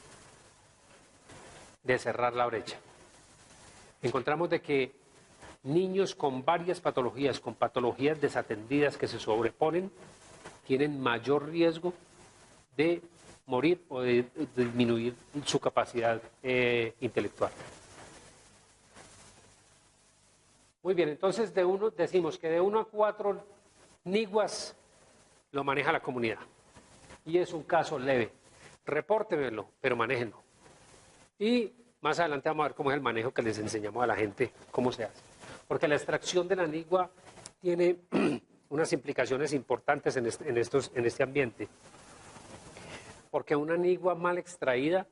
de cerrar la brecha. Encontramos de que niños con varias patologías, con patologías desatendidas que se sobreponen, tienen mayor riesgo de morir o de disminuir su capacidad intelectual. Muy bien, entonces decimos que de 1 a 4 niguas lo maneja la comunidad. Y es un caso leve. Repórtenmelo, pero manéjenlo. Y más adelante vamos a ver cómo es el manejo que les enseñamos a la gente, cómo se hace. Porque la extracción de la nigua tiene unas implicaciones importantes en este ambiente. Porque una nigua mal extraída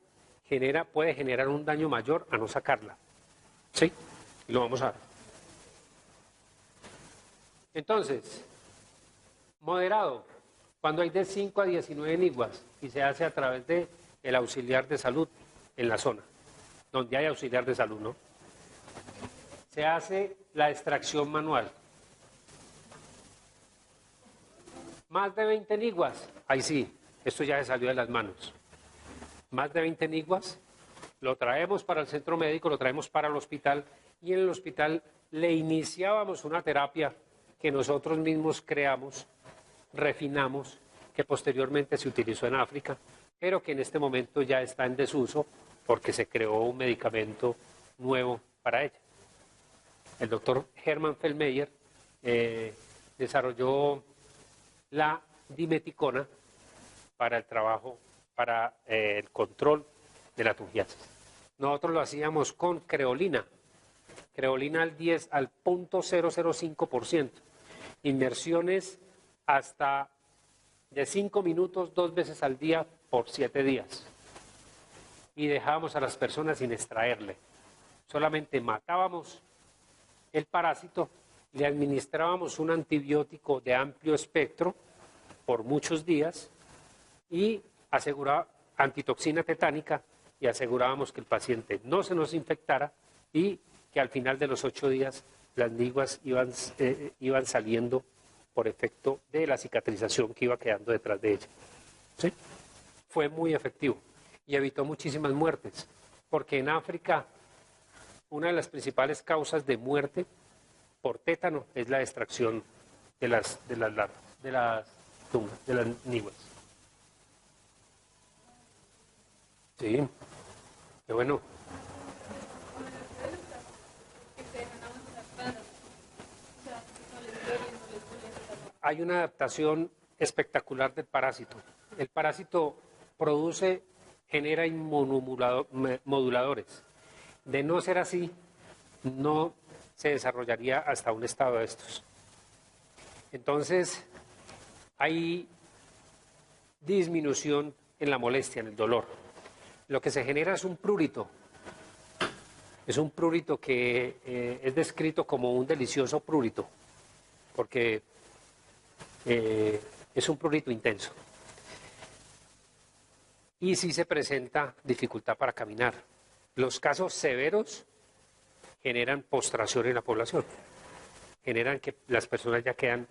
puede generar un daño mayor a no sacarla. ¿Sí? Y lo vamos a ver. Entonces, moderado, cuando hay de 5 a 19 niguas y se hace a través del auxiliar de salud en la zona, donde hay auxiliar de salud, ¿no? Se hace la extracción manual. Más de 20 niguas, ahí sí, esto ya se salió de las manos. Más de 20 niguas, lo traemos para el centro médico, lo traemos para el hospital y en el hospital le iniciábamos una terapia que nosotros mismos creamos, refinamos, que posteriormente se utilizó en África, pero que en este momento ya está en desuso porque se creó un medicamento nuevo para ella. El doctor Hermann Feldmayer desarrolló la dimeticona para el trabajo, para el control de la tungiasis. Nosotros lo hacíamos con creolina al 0.005%, inmersiones hasta de 5 minutos 2 veces al día por 7 días. Y dejábamos a las personas sin extraerle. Solamente matábamos el parásito, le administrábamos un antibiótico de amplio espectro por muchos días y aseguraba antitoxina tetánica y asegurábamos que el paciente no se nos infectara y que al final de los 8 días las niguas iban saliendo por efecto de la cicatrización que iba quedando detrás de ella. ¿Sí? Fue muy efectivo y evitó muchísimas muertes, porque en África una de las principales causas de muerte por tétano es la extracción de las niguas. Sí, qué bueno. Hay una adaptación espectacular del parásito. El parásito genera inmunomoduladores. De no ser así, no se desarrollaría hasta un estado de estos. Entonces, hay disminución en la molestia, en el dolor. Lo que se genera es un prurito. Es un prurito que es descrito como un delicioso prurito, porque es un prurito intenso. Y sí se presenta dificultad para caminar. Los casos severos generan postración en la población, generan que las personas ya quedan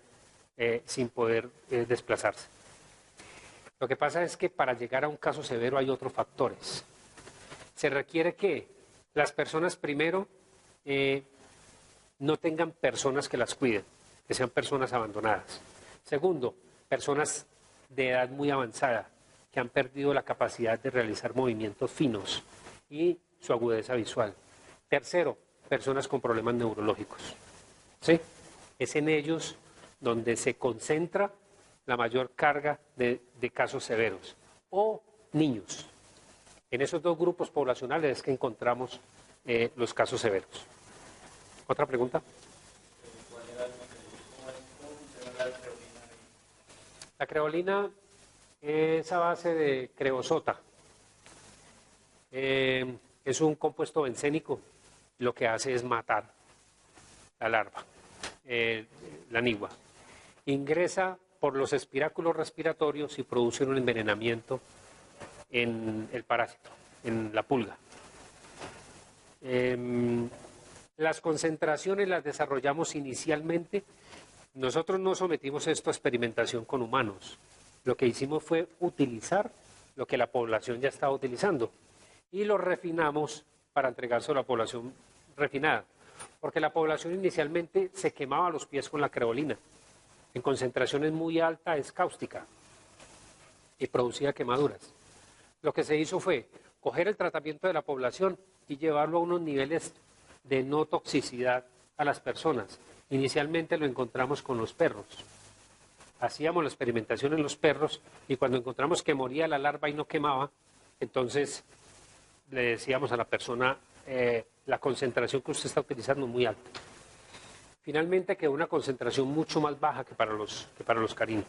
sin poder desplazarse. Lo que pasa es que para llegar a un caso severo hay otros factores. Se requiere que las personas primero no tengan personas que las cuiden, que sean personas abandonadas. Segundo, personas de edad muy avanzada, que han perdido la capacidad de realizar movimientos finos y su agudeza visual. Tercero, personas con problemas neurológicos. ¿Sí? Es en ellos donde se concentra la mayor carga de casos severos. O niños. En esos dos grupos poblacionales es que encontramos los casos severos. ¿Otra pregunta? La creolina es a base de creosota. Es un compuesto bencénico. Lo que hace es matar la larva, la nigua. Ingresa por los espiráculos respiratorios y produce un envenenamiento en el parásito, en la pulga. Las concentraciones las desarrollamos inicialmente. Nosotros no sometimos esto a experimentación con humanos. Lo que hicimos fue utilizar lo que la población ya estaba utilizando y lo refinamos para entregárselo a la población refinada. Porque la población inicialmente se quemaba los pies con la creolina. En concentraciones muy altas es cáustica y producía quemaduras. Lo que se hizo fue coger el tratamiento de la población y llevarlo a unos niveles de no toxicidad a las personas. Inicialmente lo encontramos con los perros. Hacíamos la experimentación en los perros y cuando encontramos que moría la larva y no quemaba, entonces le decíamos a la persona, la concentración que usted está utilizando es muy alta. Finalmente quedó una concentración mucho más baja que para los caninos.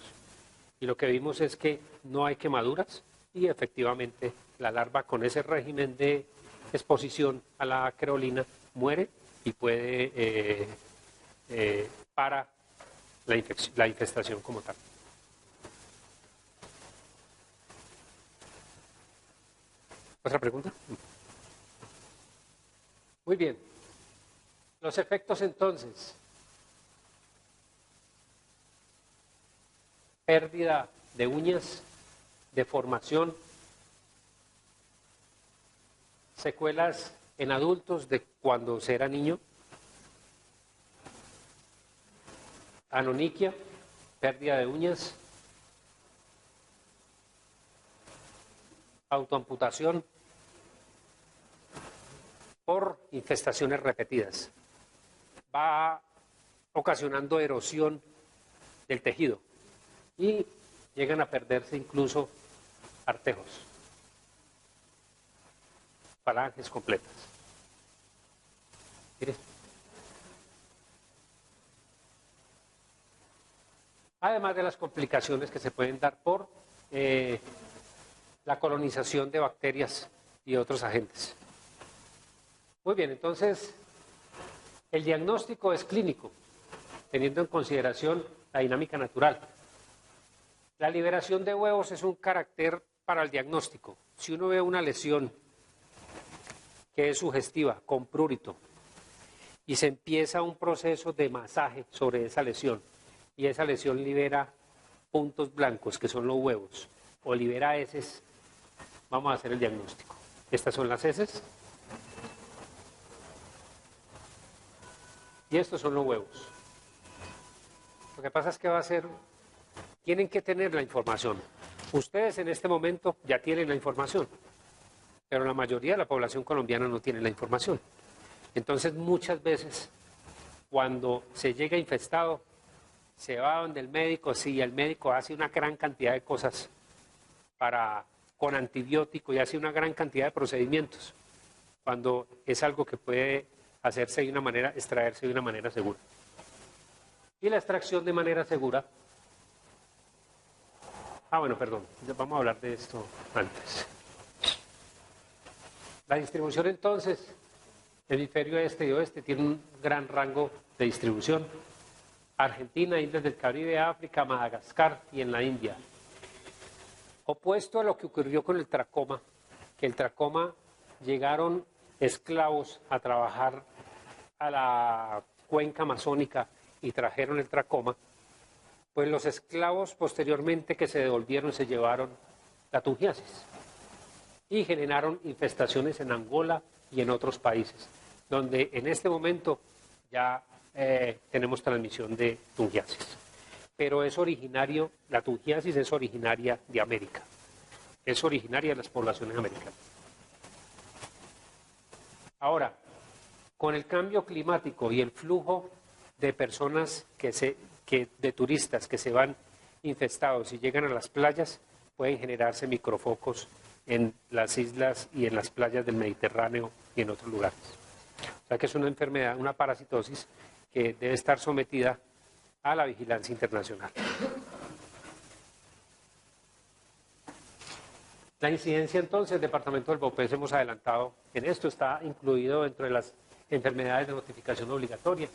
Y lo que vimos es que no hay quemaduras y efectivamente la larva con ese régimen de exposición a la creolina muere y puede para la infestación como tal. ¿Otra pregunta? Muy bien. Los efectos entonces. Pérdida de uñas, deformación, secuelas en adultos de cuando se era niño, anoniquia, pérdida de uñas, autoamputación por infestaciones repetidas. Va ocasionando erosión del tejido y llegan a perderse incluso artejos, falanges completas. Mire. Además de las complicaciones que se pueden dar por la colonización de bacterias y otros agentes. Muy bien, entonces el diagnóstico es clínico, teniendo en consideración la dinámica natural. La liberación de huevos es un carácter para el diagnóstico. Si uno ve una lesión que es sugestiva, con prurito, y se empieza un proceso de masaje sobre esa lesión, y esa lesión libera puntos blancos, que son los huevos, o libera heces, vamos a hacer el diagnóstico. Estas son las heces, y estos son los huevos. Lo que pasa es que tienen que tener la información. Ustedes en este momento ya tienen la información, pero la mayoría de la población colombiana no tiene la información. Entonces, muchas veces, cuando se llega infestado, se va donde el médico, sí, el médico hace una gran cantidad de cosas con antibiótico y hace una gran cantidad de procedimientos, cuando es algo que puede hacerse de una manera, extraerse de una manera segura. Y la extracción de manera segura. Bueno, perdón, vamos a hablar de esto antes. La distribución entonces, hemisferio este y oeste, tiene un gran rango de distribución. Argentina, Islas del Caribe, África, Madagascar y en la India. Opuesto a lo que ocurrió con el tracoma, que el tracoma llegaron esclavos a trabajar a la cuenca amazónica y trajeron el tracoma, pues los esclavos posteriormente que se devolvieron se llevaron la tungiasis y generaron infestaciones en Angola y en otros países, donde en este momento ya tenemos transmisión de tungiasis. Pero es originario, la tungiasis es originaria de América, es originaria de las poblaciones americanas. Ahora, con el cambio climático y el flujo de personas de turistas que se van infestados y llegan a las playas, pueden generarse microfocos en las islas y en las playas del Mediterráneo y en otros lugares. O sea que es una enfermedad, una parasitosis que debe estar sometida a la vigilancia internacional. La incidencia entonces, el Departamento del BOPES hemos adelantado en esto, está incluido dentro de las enfermedades de notificación obligatoria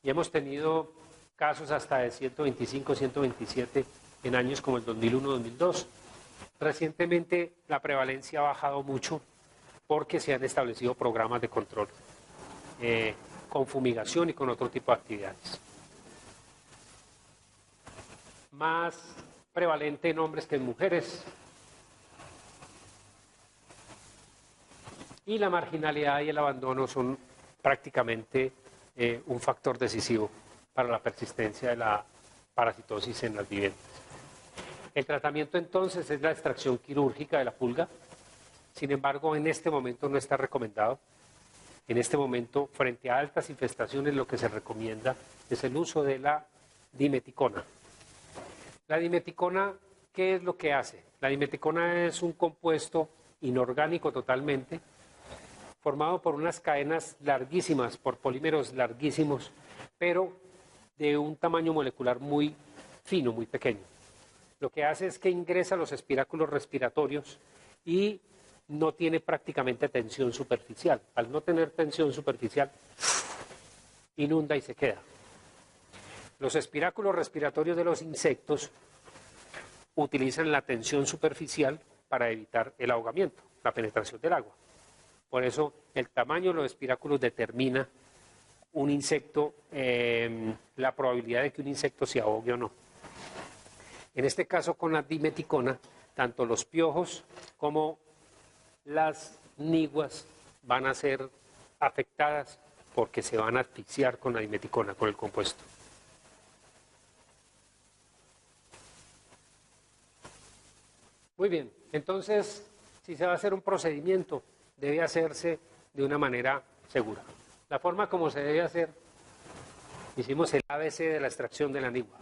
y hemos tenido casos hasta de 125, 127 en años como el 2001-2002. Recientemente la prevalencia ha bajado mucho porque se han establecido programas de control con fumigación y con otro tipo de actividades. Más prevalente en hombres que en mujeres. Y la marginalidad y el abandono son prácticamente un factor decisivo para la persistencia de la parasitosis en las viviendas. El tratamiento entonces es la extracción quirúrgica de la pulga. Sin embargo, en este momento no está recomendado. En este momento, frente a altas infestaciones, lo que se recomienda es el uso de la dimeticona. La dimeticona, ¿qué es lo que hace? La dimeticona es un compuesto inorgánico totalmente, formado por unas cadenas larguísimas, por polímeros larguísimos, pero de un tamaño molecular muy fino, muy pequeño. Lo que hace es que ingresa a los espiráculos respiratorios y no tiene prácticamente tensión superficial. Al no tener tensión superficial, inunda y se queda. Los espiráculos respiratorios de los insectos utilizan la tensión superficial para evitar el ahogamiento, la penetración del agua. Por eso el tamaño de los espiráculos determina un insecto, la probabilidad de que un insecto se ahogue o no. En este caso con la dimeticona, tanto los piojos como las niguas van a ser afectadas porque se van a asfixiar con la dimeticona, con el compuesto. Muy bien, entonces, si se va a hacer un procedimiento, debe hacerse de una manera segura. La forma como se debe hacer, hicimos el ABC de la extracción de la nigua.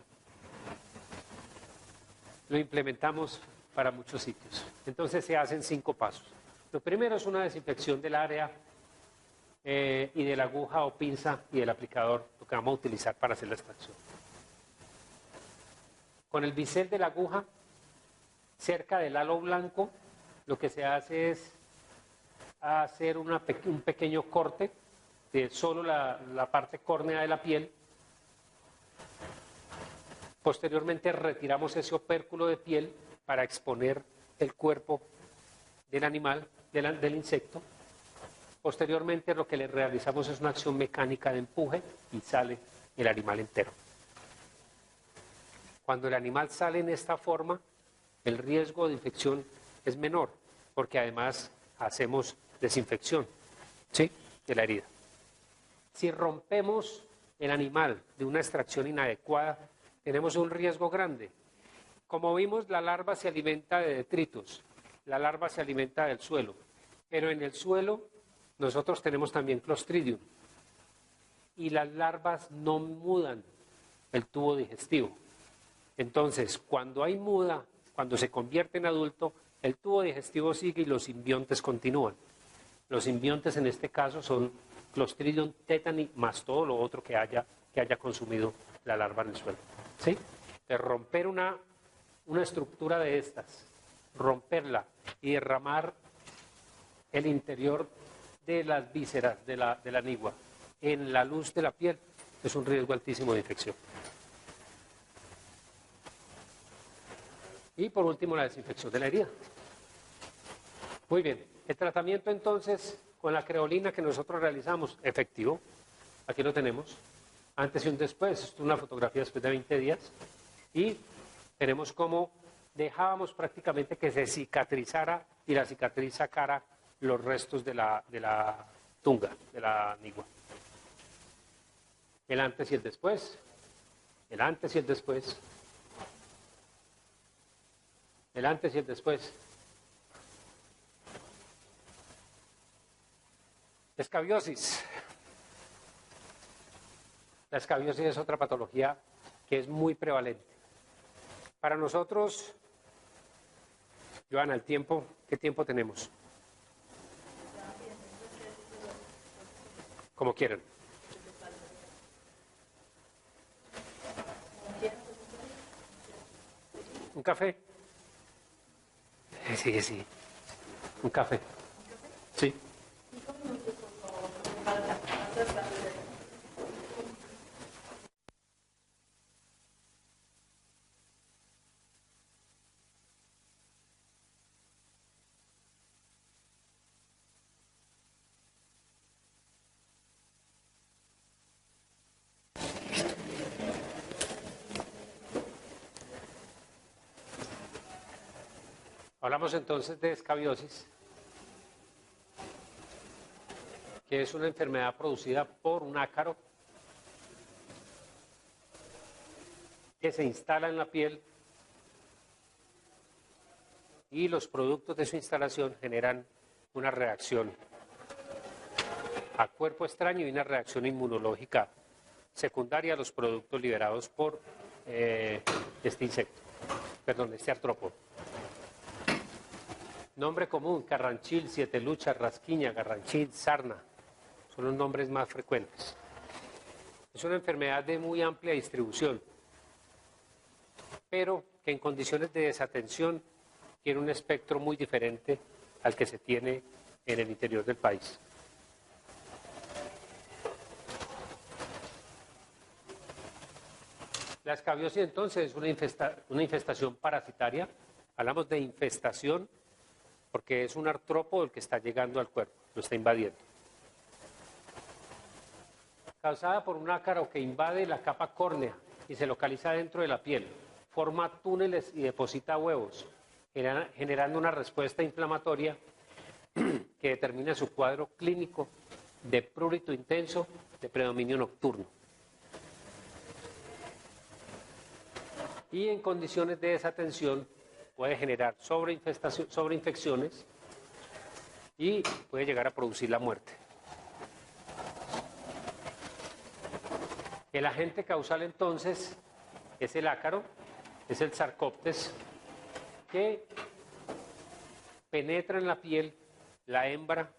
Lo implementamos para muchos sitios. Entonces se hacen 5 pasos. Lo primero es una desinfección del área y de la aguja o pinza y del aplicador, lo que vamos a utilizar para hacer la extracción. Con el bisel de la aguja, cerca del halo blanco, lo que se hace es hacer un pequeño corte de solo la parte córnea de la piel. Posteriormente retiramos ese opérculo de piel para exponer el cuerpo del animal, del insecto. Posteriormente lo que le realizamos es una acción mecánica de empuje y sale el animal entero. Cuando el animal sale en esta forma, el riesgo de infección es menor, porque además hacemos desinfección, ¿sí?, de la herida. Si rompemos el animal de una extracción inadecuada, tenemos un riesgo grande. Como vimos, la larva se alimenta de detritos, la larva se alimenta del suelo, pero en el suelo nosotros tenemos también Clostridium y las larvas no mudan el tubo digestivo. Entonces, cuando hay muda, cuando se convierte en adulto, el tubo digestivo sigue y los simbiontes continúan. Los simbiontes en este caso son Clostridium tetani más todo lo otro que haya consumido la larva en el suelo. ¿Sí? De romper una estructura de estas, romperla y derramar el interior de las vísceras de la nigua en la luz de la piel es un riesgo altísimo de infección. Y por último, la desinfección de la herida. Muy bien, el tratamiento entonces con la creolina que nosotros realizamos, efectivo, aquí lo tenemos, antes y un después, esto es una fotografía después de 20 días, y tenemos cómo dejábamos prácticamente que se cicatrizara y la cicatriz sacara los restos de la tunga, de la nigua. El antes y el después, el antes y el después, el antes y el después. Escabiosis. La escabiosis es otra patología que es muy prevalente. Para nosotros, Joana, el tiempo, ¿qué tiempo tenemos? Como quieran. ¿Un café? Sí, sí. Un café. Sí. Hablamos entonces de escabiosis, que es una enfermedad producida por un ácaro que se instala en la piel y los productos de su instalación generan una reacción a cuerpo extraño y una reacción inmunológica secundaria a los productos liberados por este insecto, perdón, este artrópodo. Nombre común, carranchil, sietelucha, rasquiña, garranchil, sarna, son los nombres más frecuentes. Es una enfermedad de muy amplia distribución, pero que en condiciones de desatención tiene un espectro muy diferente al que se tiene en el interior del país. La escabiosis entonces es una infestación parasitaria. Hablamos de infestación porque es un artrópodo el que está llegando al cuerpo, lo está invadiendo. Causada por un ácaro que invade la capa córnea y se localiza dentro de la piel, forma túneles y deposita huevos, generando una respuesta inflamatoria que determina su cuadro clínico de prurito intenso de predominio nocturno. Y en condiciones de desatención puede generar sobreinfecciones y puede llegar a producir la muerte. El agente causal entonces es el ácaro, es el Sarcoptes, que penetra en la piel, la hembra,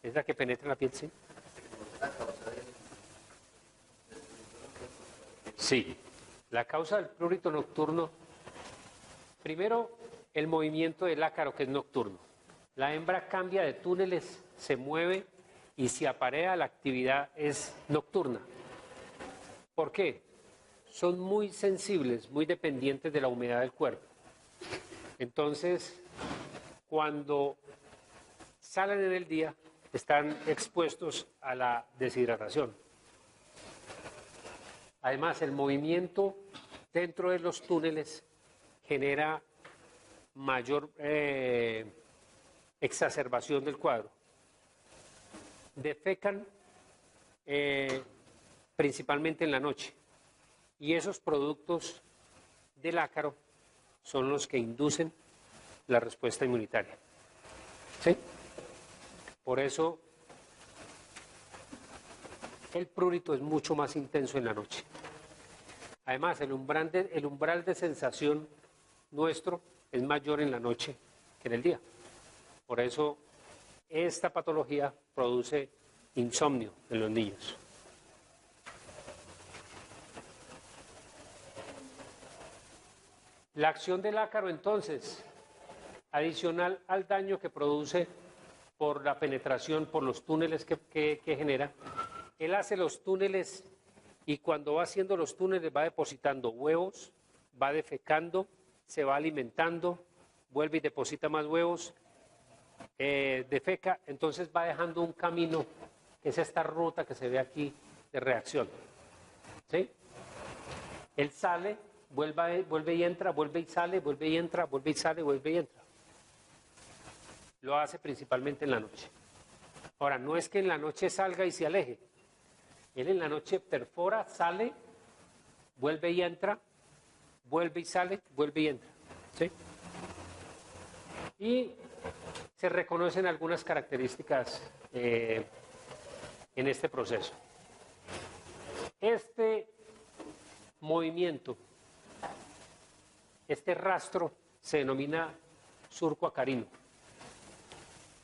es la que penetra en la piel, ¿sí? Sí, la causa del prurito nocturno, primero el movimiento del ácaro que es nocturno. La hembra cambia de túneles, se mueve y se aparea, la actividad es nocturna. ¿Por qué? Son muy sensibles, muy dependientes de la humedad del cuerpo. Entonces, cuando salen en el día, están expuestos a la deshidratación. Además, el movimiento dentro de los túneles genera mayor exacerbación del cuadro. Defecan principalmente en la noche y esos productos del ácaro son los que inducen la respuesta inmunitaria. ¿Sí? Por eso el prurito es mucho más intenso en la noche. Además, el umbral de sensación nuestro es mayor en la noche que en el día. Por eso esta patología produce insomnio en los niños. La acción del ácaro, entonces, adicional al daño que produce por la penetración, por los túneles que genera, él hace los túneles y cuando va haciendo los túneles va depositando huevos, va defecando, se va alimentando, vuelve y deposita más huevos, defeca, entonces va dejando un camino, que es esta ruta que se ve aquí de reacción. ¿Sí? Él sale, vuelve y entra, vuelve y sale, vuelve y entra, vuelve y sale, vuelve y entra. Lo hace principalmente en la noche. Ahora, no es que en la noche salga y se aleje. Él en la noche perfora, sale, vuelve y entra, vuelve y sale, vuelve y entra. ¿Sí? Y se reconocen algunas características en este proceso. Este movimiento, este rastro se denomina surco acarino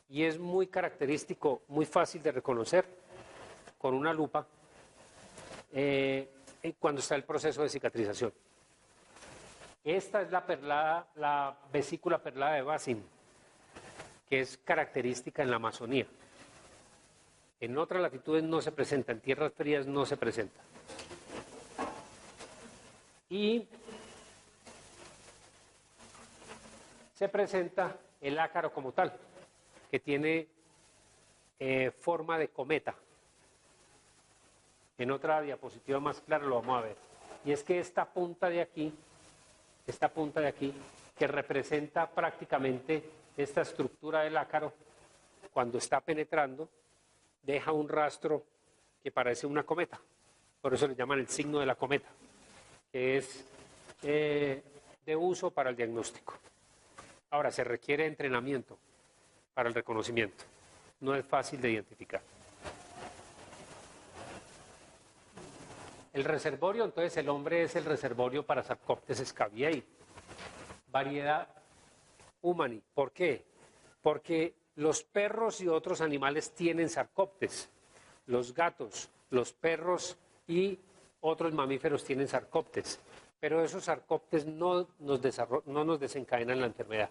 y es muy característico, muy fácil de reconocer con una lupa cuando está el proceso de cicatrización. Esta es la vesícula perlada de Basin, que es característica en la Amazonía. En otras latitudes no se presenta, en tierras frías no se presenta. Y se presenta el ácaro como tal, que tiene forma de cometa. En otra diapositiva más clara lo vamos a ver. Y es que esta punta de aquí, que representa prácticamente esta estructura del ácaro, cuando está penetrando, deja un rastro que parece una cometa. Por eso le llaman el signo de la cometa, que es de uso para el diagnóstico. Ahora, se requiere entrenamiento para el reconocimiento. No es fácil de identificar. El reservorio, entonces, el hombre es el reservorio para Sarcoptes scabiei, variedad humani. ¿Por qué? Porque los perros y otros animales tienen Sarcoptes. Los gatos, los perros y otros mamíferos tienen Sarcoptes. Pero esos Sarcoptes no nos desencadenan la enfermedad.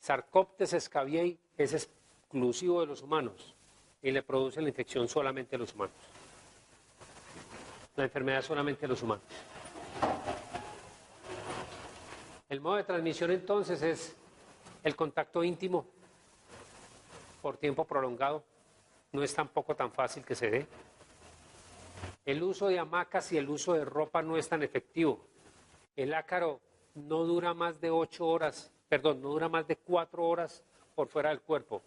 Sarcoptes scabiei es exclusivo de los humanos y le produce la infección solamente a los humanos. La enfermedad solamente a los humanos. El modo de transmisión entonces es el contacto íntimo por tiempo prolongado. No es tampoco tan fácil que se dé. El uso de hamacas y el uso de ropa no es tan efectivo. El ácaro no dura más de 4 horas por fuera del cuerpo,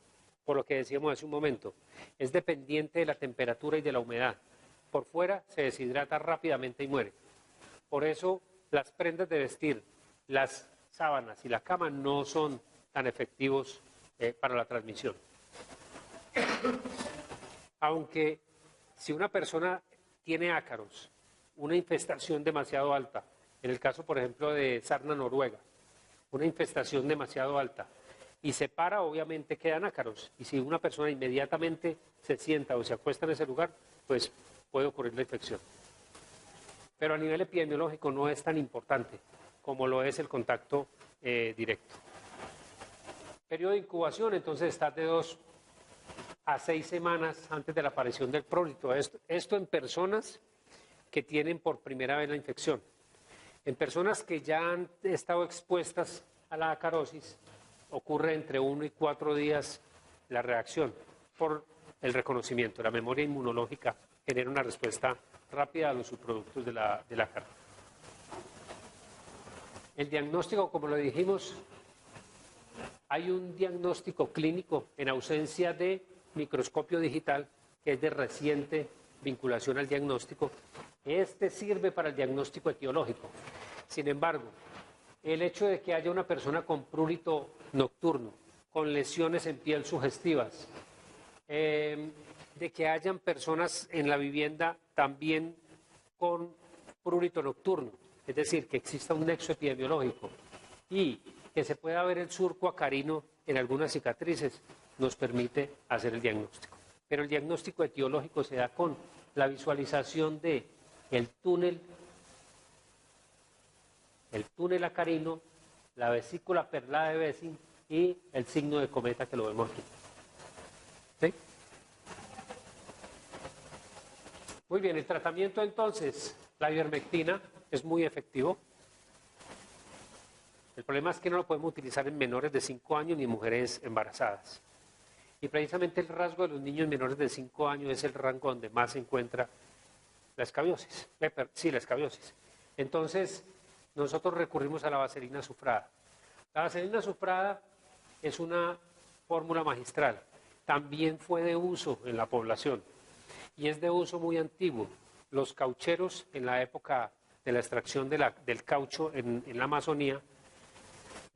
por lo que decíamos hace un momento. Es dependiente de la temperatura y de la humedad. Por fuera se deshidrata rápidamente y muere. Por eso las prendas de vestir, las sábanas y la cama no son tan efectivos para la transmisión. Aunque si una persona tiene ácaros, una infestación demasiado alta, en el caso por ejemplo de sarna noruega, una infestación demasiado alta, y se para, obviamente quedan ácaros. Y si una persona inmediatamente se sienta o se acuesta en ese lugar, pues puede ocurrir la infección. Pero a nivel epidemiológico no es tan importante como lo es el contacto directo. Periodo de incubación, entonces, está de 2 a 6 semanas antes de la aparición del prurito. Esto en personas que tienen por primera vez la infección. En personas que ya han estado expuestas a la acarosis, ocurre entre 1 y 4 días la reacción por el reconocimiento. La memoria inmunológica genera una respuesta rápida a los subproductos del ácaro. El diagnóstico, como lo dijimos, hay un diagnóstico clínico en ausencia de microscopio digital, que es de reciente vinculación al diagnóstico. Este sirve para el diagnóstico etiológico. Sin embargo, el hecho de que haya una persona con prurito nocturno, con lesiones en piel sugestivas, de que hayan personas en la vivienda también con prurito nocturno, es decir, que exista un nexo epidemiológico y que se pueda ver el surco acarino en algunas cicatrices, nos permite hacer el diagnóstico. Pero el diagnóstico etiológico se da con la visualización de el túnel acarino, la vesícula perlada de Wessing y el signo de cometa que lo vemos aquí. ¿Sí? Muy bien, el tratamiento entonces, la ivermectina es muy efectivo. El problema es que no lo podemos utilizar en menores de 5 años ni en mujeres embarazadas. Y precisamente el rasgo de los niños menores de 5 años es el rango donde más se encuentra la escabiosis. La escabiosis. Entonces, nosotros recurrimos a la vaselina azufrada. La vaselina azufrada es una fórmula magistral. También fue de uso en la población y es de uso muy antiguo. Los caucheros en la época de la extracción del caucho en la Amazonía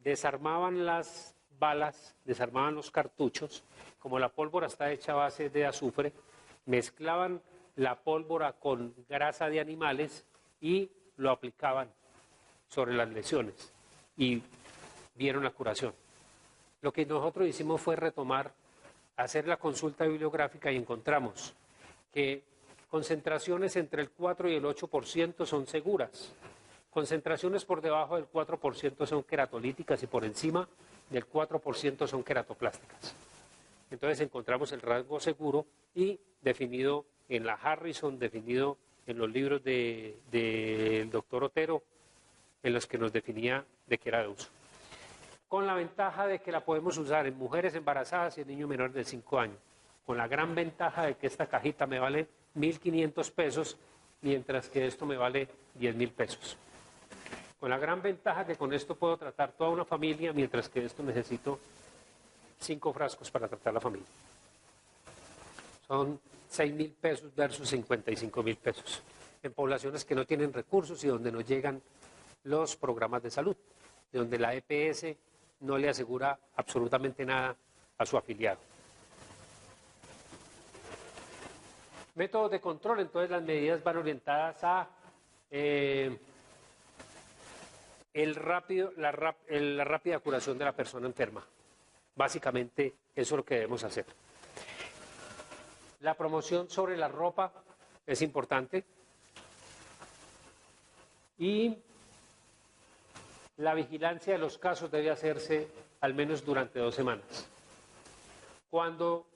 desarmaban las balas, desarmaban los cartuchos. Como la pólvora está hecha a base de azufre, mezclaban la pólvora con grasa de animales y lo aplicaban sobre las lesiones y vieron la curación. Lo que nosotros hicimos fue retomar, hacer la consulta bibliográfica y encontramos que concentraciones entre el 4 y el 8% son seguras. Concentraciones por debajo del 4% son queratolíticas y por encima del 4% son queratoplásticas. Entonces encontramos el rasgo seguro y definido en la Harrison, definido en los libros del doctor Otero, en los que nos definía de qué era de uso. Con la ventaja de que la podemos usar en mujeres embarazadas y en niños menores de 5 años. Con la gran ventaja de que esta cajita me vale 1.500 pesos, mientras que esto me vale 10.000 pesos. Con la gran ventaja que con esto puedo tratar toda una familia, mientras que esto necesito 5 frascos para tratar la familia. Son 6.000 pesos versus 55.000 pesos. En poblaciones que no tienen recursos y donde no llegan los programas de salud, de donde la EPS no le asegura absolutamente nada a su afiliado. Métodos de control, entonces las medidas van orientadas a la rápida curación de la persona enferma. Básicamente eso es lo que debemos hacer. La promoción sobre la ropa es importante y la vigilancia de los casos debe hacerse al menos durante 2 semanas. Cuando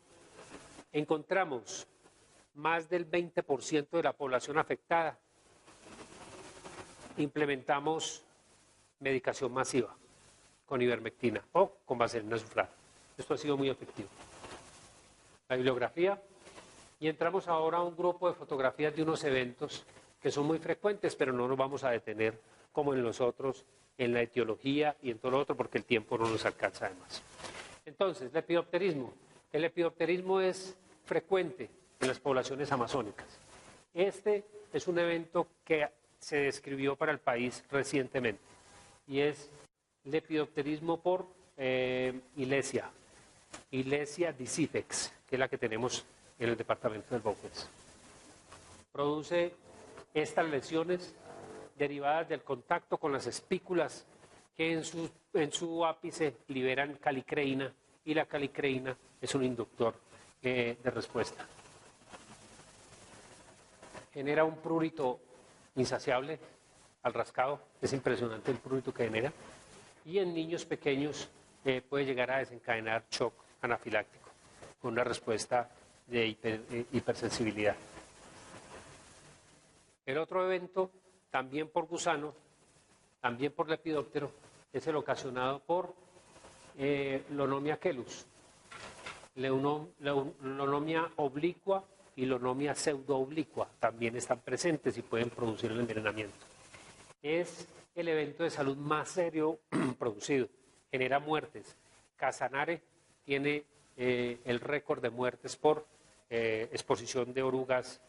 encontramos más del 20% de la población afectada, implementamos medicación masiva con ivermectina o con vaselina azufrada. Esto ha sido muy efectivo. La bibliografía, y entramos ahora a un grupo de fotografías de unos eventos que son muy frecuentes, pero no nos vamos a detener como en los otros, en la etiología y en todo lo otro, porque el tiempo no nos alcanza además. Entonces, lepidopterismo. El lepidopterismo es frecuente en las poblaciones amazónicas. Este es un evento que se describió para el país recientemente y es lepidopterismo por Ilesia disifex, que es la que tenemos en el departamento del Bauges. Produce estas lesiones derivadas del contacto con las espículas que en su ápice liberan calicreína y la calicreína es un inductor de respuesta. Genera un prurito insaciable al rascado, es impresionante el prurito que genera, y en niños pequeños puede llegar a desencadenar shock anafiláctico con una respuesta de hipersensibilidad. El otro evento, también por gusano, también por lepidóptero, es el ocasionado por Lonomia quelus, Lonomia oblicua y Lonomia pseudoobliqua también están presentes y pueden producir el envenenamiento. Es el evento de salud más serio producido, genera muertes. Casanare tiene el récord de muertes por exposición de orugas,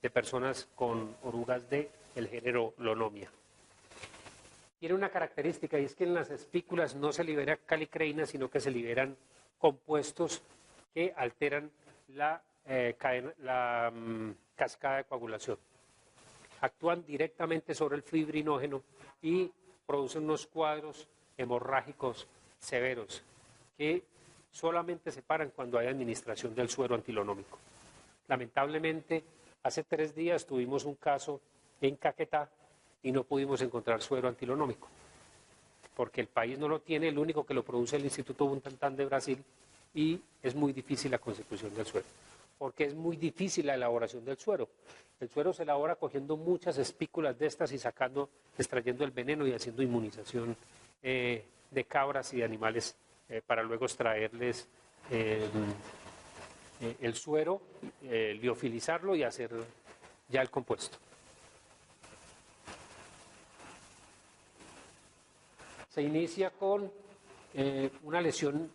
de personas con orugas del género Lonomia. Tiene una característica y es que en las espículas no se libera calicreína, sino que se liberan compuestos que alteran la cascada de coagulación. Actúan directamente sobre el fibrinógeno y producen unos cuadros hemorrágicos severos que solamente se paran cuando hay administración del suero antilonómico. Lamentablemente, hace 3 días tuvimos un caso en Caquetá y no pudimos encontrar suero antilonómico, porque el país no lo tiene, el único que lo produce es el Instituto Butantan de Brasil, y es muy difícil la consecución del suero, porque es muy difícil la elaboración del suero. El suero se elabora cogiendo muchas espículas de estas y extrayendo el veneno y haciendo inmunización de cabras y de animales para luego extraerles el suero, liofilizarlo y hacer ya el compuesto. Se inicia con una lesión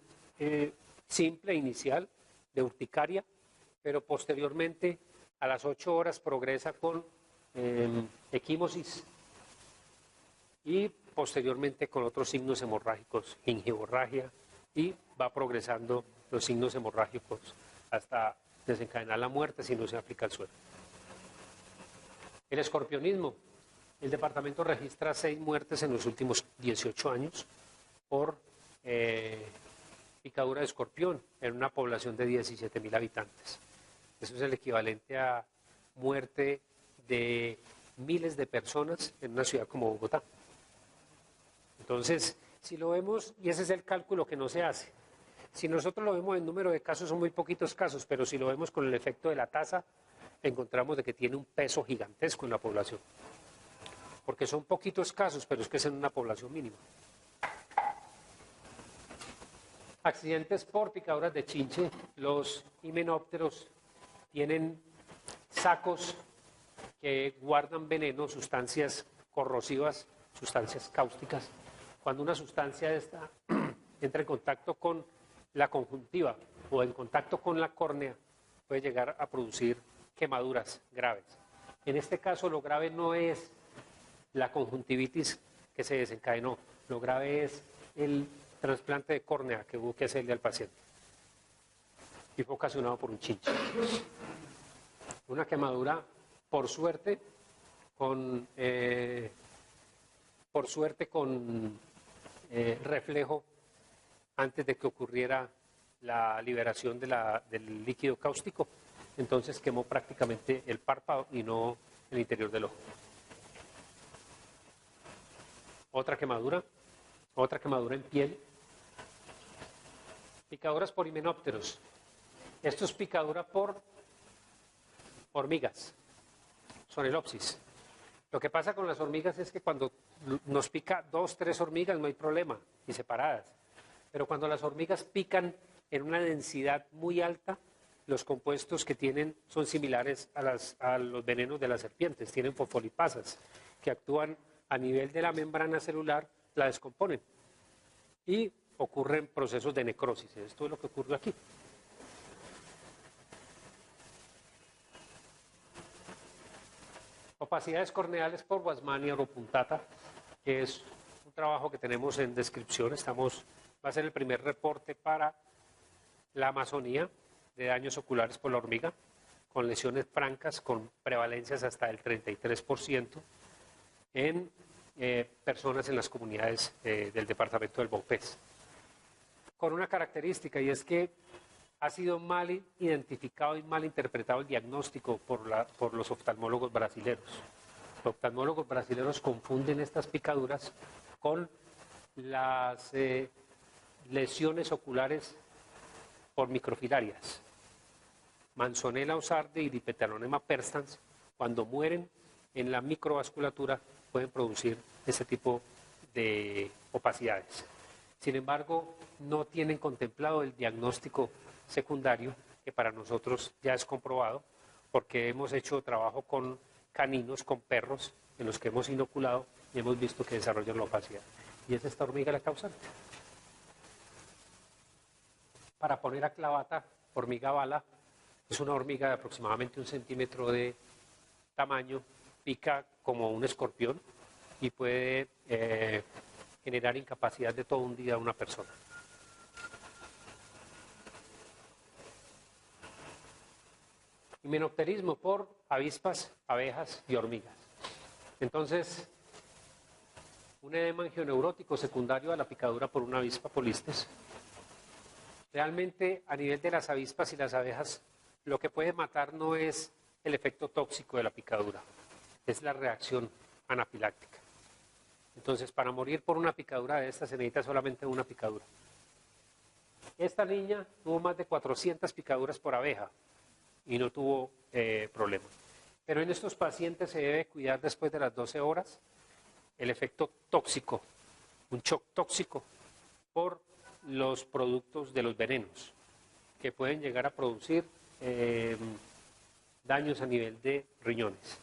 simple inicial de urticaria, pero posteriormente a las 8 horas progresa con equimosis y posteriormente con otros signos hemorrágicos, gingivorragia, y va progresando los signos hemorrágicos hasta desencadenar la muerte si no se aplica el suero. El escorpionismo. El departamento registra 6 muertes en los últimos 18 años por picadura de escorpión en una población de 17.000 habitantes. Eso es el equivalente a muerte de miles de personas en una ciudad como Bogotá. Entonces, si lo vemos, y ese es el cálculo que no se hace, si nosotros lo vemos en número de casos, son muy poquitos casos, pero si lo vemos con el efecto de la tasa, encontramos de que tiene un peso gigantesco en la población. Porque son poquitos casos, pero es que es en una población mínima. Accidentes por picaduras de chinche. Los himenópteros tienen sacos que guardan veneno, sustancias corrosivas, sustancias cáusticas. Cuando una sustancia esta entra en contacto con la conjuntiva o en contacto con la córnea, puede llegar a producir quemaduras graves. En este caso, lo grave no es la conjuntivitis que se desencadenó, lo grave es el trasplante de córnea que hubo que hacerle al paciente y fue ocasionado por un chinche. Una quemadura, por suerte, con reflejo antes de que ocurriera la liberación del líquido cáustico. Entonces quemó prácticamente el párpado y no el interior del ojo. Otra quemadura en piel. Picaduras por himenópteros. Esto es picadura por hormigas, sonelopsis. Lo que pasa con las hormigas es que cuando nos pica 2, 3 hormigas no hay problema, y separadas. Pero cuando las hormigas pican en una densidad muy alta, los compuestos que tienen son similares a los venenos de las serpientes. Tienen fosfolipasas que actúan a nivel de la membrana celular, la descomponen y ocurren procesos de necrosis. Esto es lo que ocurrió aquí. Opacidades corneales por Wasmannia oropunctata, que es un trabajo que tenemos en descripción. Va a ser el primer reporte para la Amazonía de daños oculares por la hormiga, con lesiones francas, con prevalencias hasta el 33% en personas en las comunidades del departamento del Vaupés. Con una característica, y es que ha sido mal identificado y mal interpretado el diagnóstico por los oftalmólogos brasileños. Los oftalmólogos brasileños confunden estas picaduras con las lesiones oculares por microfilarias. Manzonella osarde y Dipetalonema perstans, cuando mueren en la microvasculatura, pueden producir ese tipo de opacidades. Sin embargo, no tienen contemplado el diagnóstico secundario, que para nosotros ya es comprobado, porque hemos hecho trabajo con caninos, con perros, en los que hemos inoculado y hemos visto que desarrollan la opacidad. Y es esta hormiga la causante. Para poner a clavata, hormiga bala, es una hormiga de aproximadamente 1 centímetro de tamaño, pica como un escorpión y puede generar incapacidad de todo un día a una persona. Himenopterismo por avispas, abejas y hormigas. Entonces, un edema angioneurótico secundario a la picadura por una avispa Polistes. Realmente, a nivel de las avispas y las abejas, lo que puede matar no es el efecto tóxico de la picadura, es la reacción anafiláctica. Entonces, para morir por una picadura de esta se necesita solamente una picadura. Esta niña tuvo más de 400 picaduras por abeja y no tuvo problema. Pero en estos pacientes se debe cuidar después de las 12 horas el efecto tóxico, un shock tóxico por los productos de los venenos que pueden llegar a producir daños a nivel de riñones,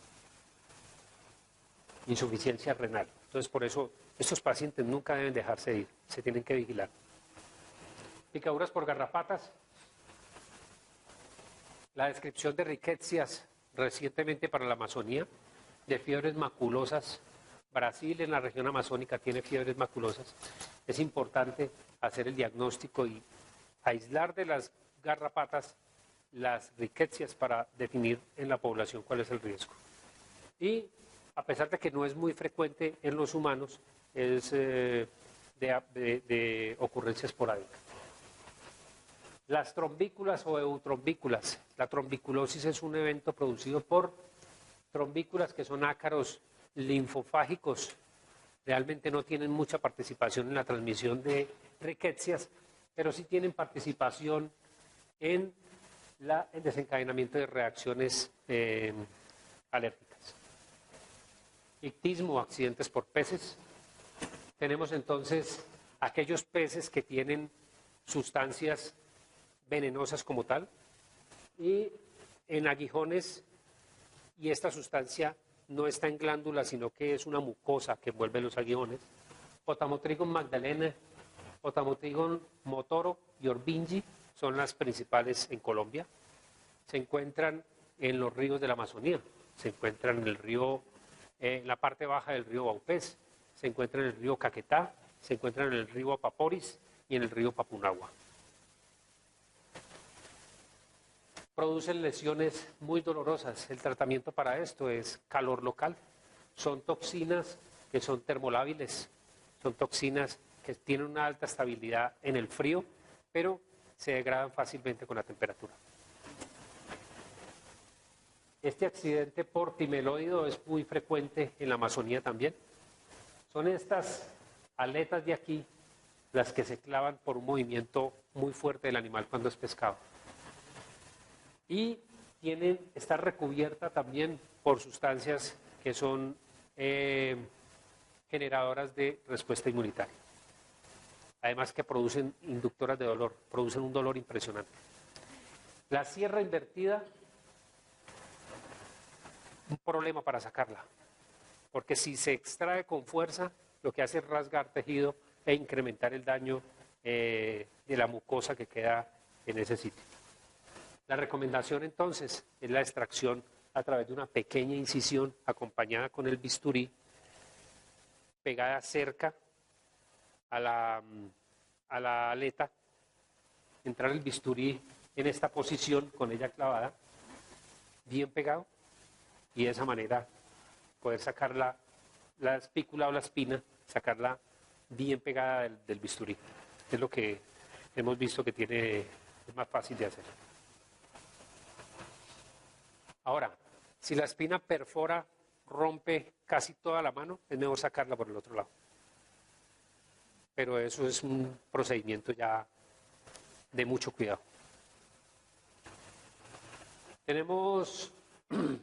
insuficiencia renal. Entonces, por eso estos pacientes nunca deben dejarse ir, se tienen que vigilar. Picaduras por garrapatas. La descripción de riquecias recientemente para la Amazonía, de fiebres maculosas. Brasil, en la región amazónica, tiene fiebres maculosas. Es importante hacer el diagnóstico y aislar de las garrapatas las riquecias para definir en la población cuál es el riesgo. Y a pesar de que no es muy frecuente en los humanos, es de ocurrencia esporádica. Las trombículas o eutrombículas. La trombiculosis es un evento producido por trombículas que son ácaros linfofágicos. Realmente no tienen mucha participación en la transmisión de riquecias, pero sí tienen participación en el desencadenamiento de reacciones alérgicas. Ictismo o accidentes por peces. Tenemos entonces aquellos peces que tienen sustancias venenosas como tal, y en aguijones, y esta sustancia no está en glándulas, sino que es una mucosa que envuelve los aguijones. Otamotrigon magdalena, Otamotrigon motoro y orbingi son las principales en Colombia. Se encuentran en los ríos de la Amazonía, se encuentran en el río, en la parte baja del río Baupés, se encuentran en el río Caquetá, se encuentran en el río Apaporis y en el río Papunagua. Producen lesiones muy dolorosas. El tratamiento para esto es calor local. Son toxinas que son termolábiles, son toxinas que tienen una alta estabilidad en el frío, pero se degradan fácilmente con la temperatura. Este accidente por timelóido es muy frecuente en la Amazonía también. Son estas aletas de aquí las que se clavan por un movimiento muy fuerte del animal cuando es pescado. Y está recubierta también por sustancias que son generadoras de respuesta inmunitaria. Además que producen inductoras de dolor, producen un dolor impresionante. La sierra invertida, un problema para sacarla, porque si se extrae con fuerza, lo que hace es rasgar tejido e incrementar el daño de la mucosa que queda en ese sitio. La recomendación entonces es la extracción a través de una pequeña incisión acompañada con el bisturí, pegada cerca a la aleta, entrar el bisturí en esta posición con ella clavada, bien pegado, y de esa manera poder sacar la espícula o la espina, sacarla bien pegada del bisturí. Es lo que hemos visto que es más fácil de hacer. Ahora, si la espina perfora, rompe casi toda la mano, es mejor sacarla por el otro lado. Pero eso es un procedimiento ya de mucho cuidado. Tenemos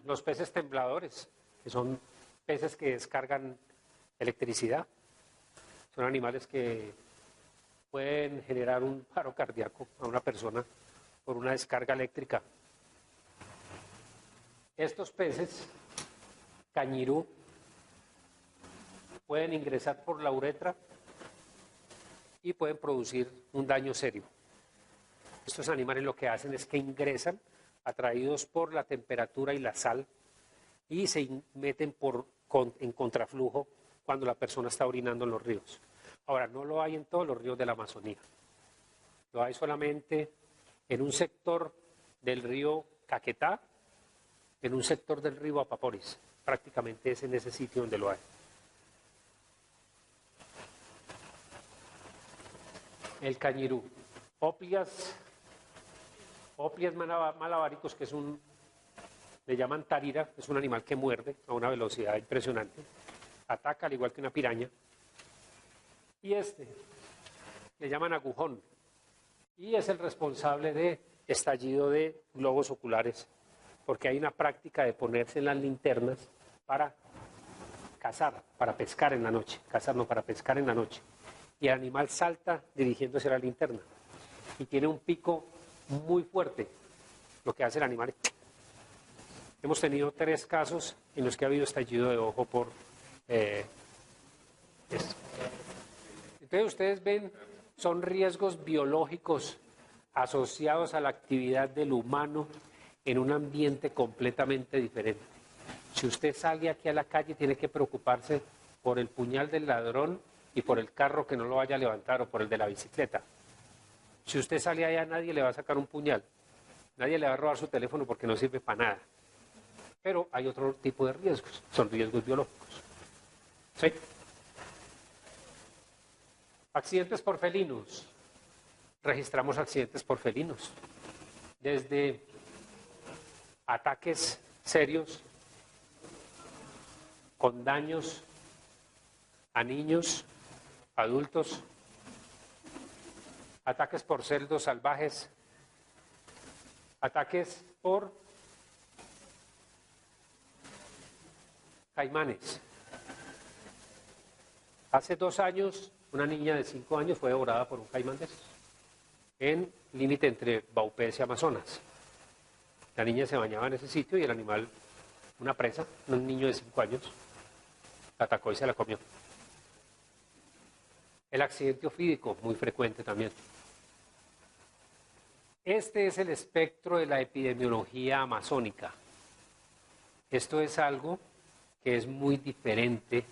los peces tembladores, que son peces que descargan electricidad. Son animales que pueden generar un paro cardíaco a una persona por una descarga eléctrica. Estos peces, cañirú, pueden ingresar por la uretra y pueden producir un daño serio. Estos animales lo que hacen es que ingresan atraídos por la temperatura y la sal y se meten en contraflujo cuando la persona está orinando en los ríos. Ahora, no lo hay en todos los ríos de la Amazonía. Lo hay solamente en un sector del río Caquetá, en un sector del río Apaporis. Prácticamente es en ese sitio donde lo hay. El cañirú. Oplias malabaricus, que es le llaman tarira, es un animal que muerde a una velocidad impresionante, ataca al igual que una piraña. Y le llaman agujón, y es el responsable de estallido de globos oculares, porque hay una práctica de ponerse en las linternas para cazar, para pescar en la noche, cazar no, para pescar en la noche. Y el animal salta dirigiéndose a la linterna y tiene un pico muy fuerte. Lo que hace el animal es... Hemos tenido 3 casos en los que ha habido estallido de ojo por esto. Entonces ustedes ven, son riesgos biológicos asociados a la actividad del humano en un ambiente completamente diferente. Si usted sale aquí a la calle, tiene que preocuparse por el puñal del ladrón y por el carro que no lo vaya a levantar, o por el de la bicicleta. Si usted sale allá, nadie le va a sacar un puñal, nadie le va a robar su teléfono porque no sirve para nada. Pero hay otro tipo de riesgos, son riesgos biológicos. ¿Sí? Accidentes por felinos. Registramos accidentes por felinos, desde ataques serios con daños a niños, adultos, ataques por cerdos salvajes, ataques por caimanes. Hace 2 años, una niña de 5 años fue devorada por un caimán de esos, en límite entre Vaupés y Amazonas. La niña se bañaba en ese sitio y el animal, una presa, un niño de 5 años, la atacó y se la comió. El accidente ofídico, muy frecuente también. Este es el espectro de la epidemiología amazónica. Esto es algo que es muy diferente,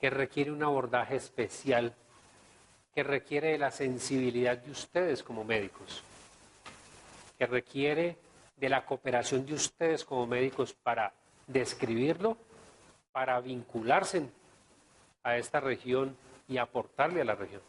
que requiere un abordaje especial, que requiere de la sensibilidad de ustedes como médicos, que requiere de la cooperación de ustedes como médicos para describirlo, para vincularse a esta región y aportarle a la región.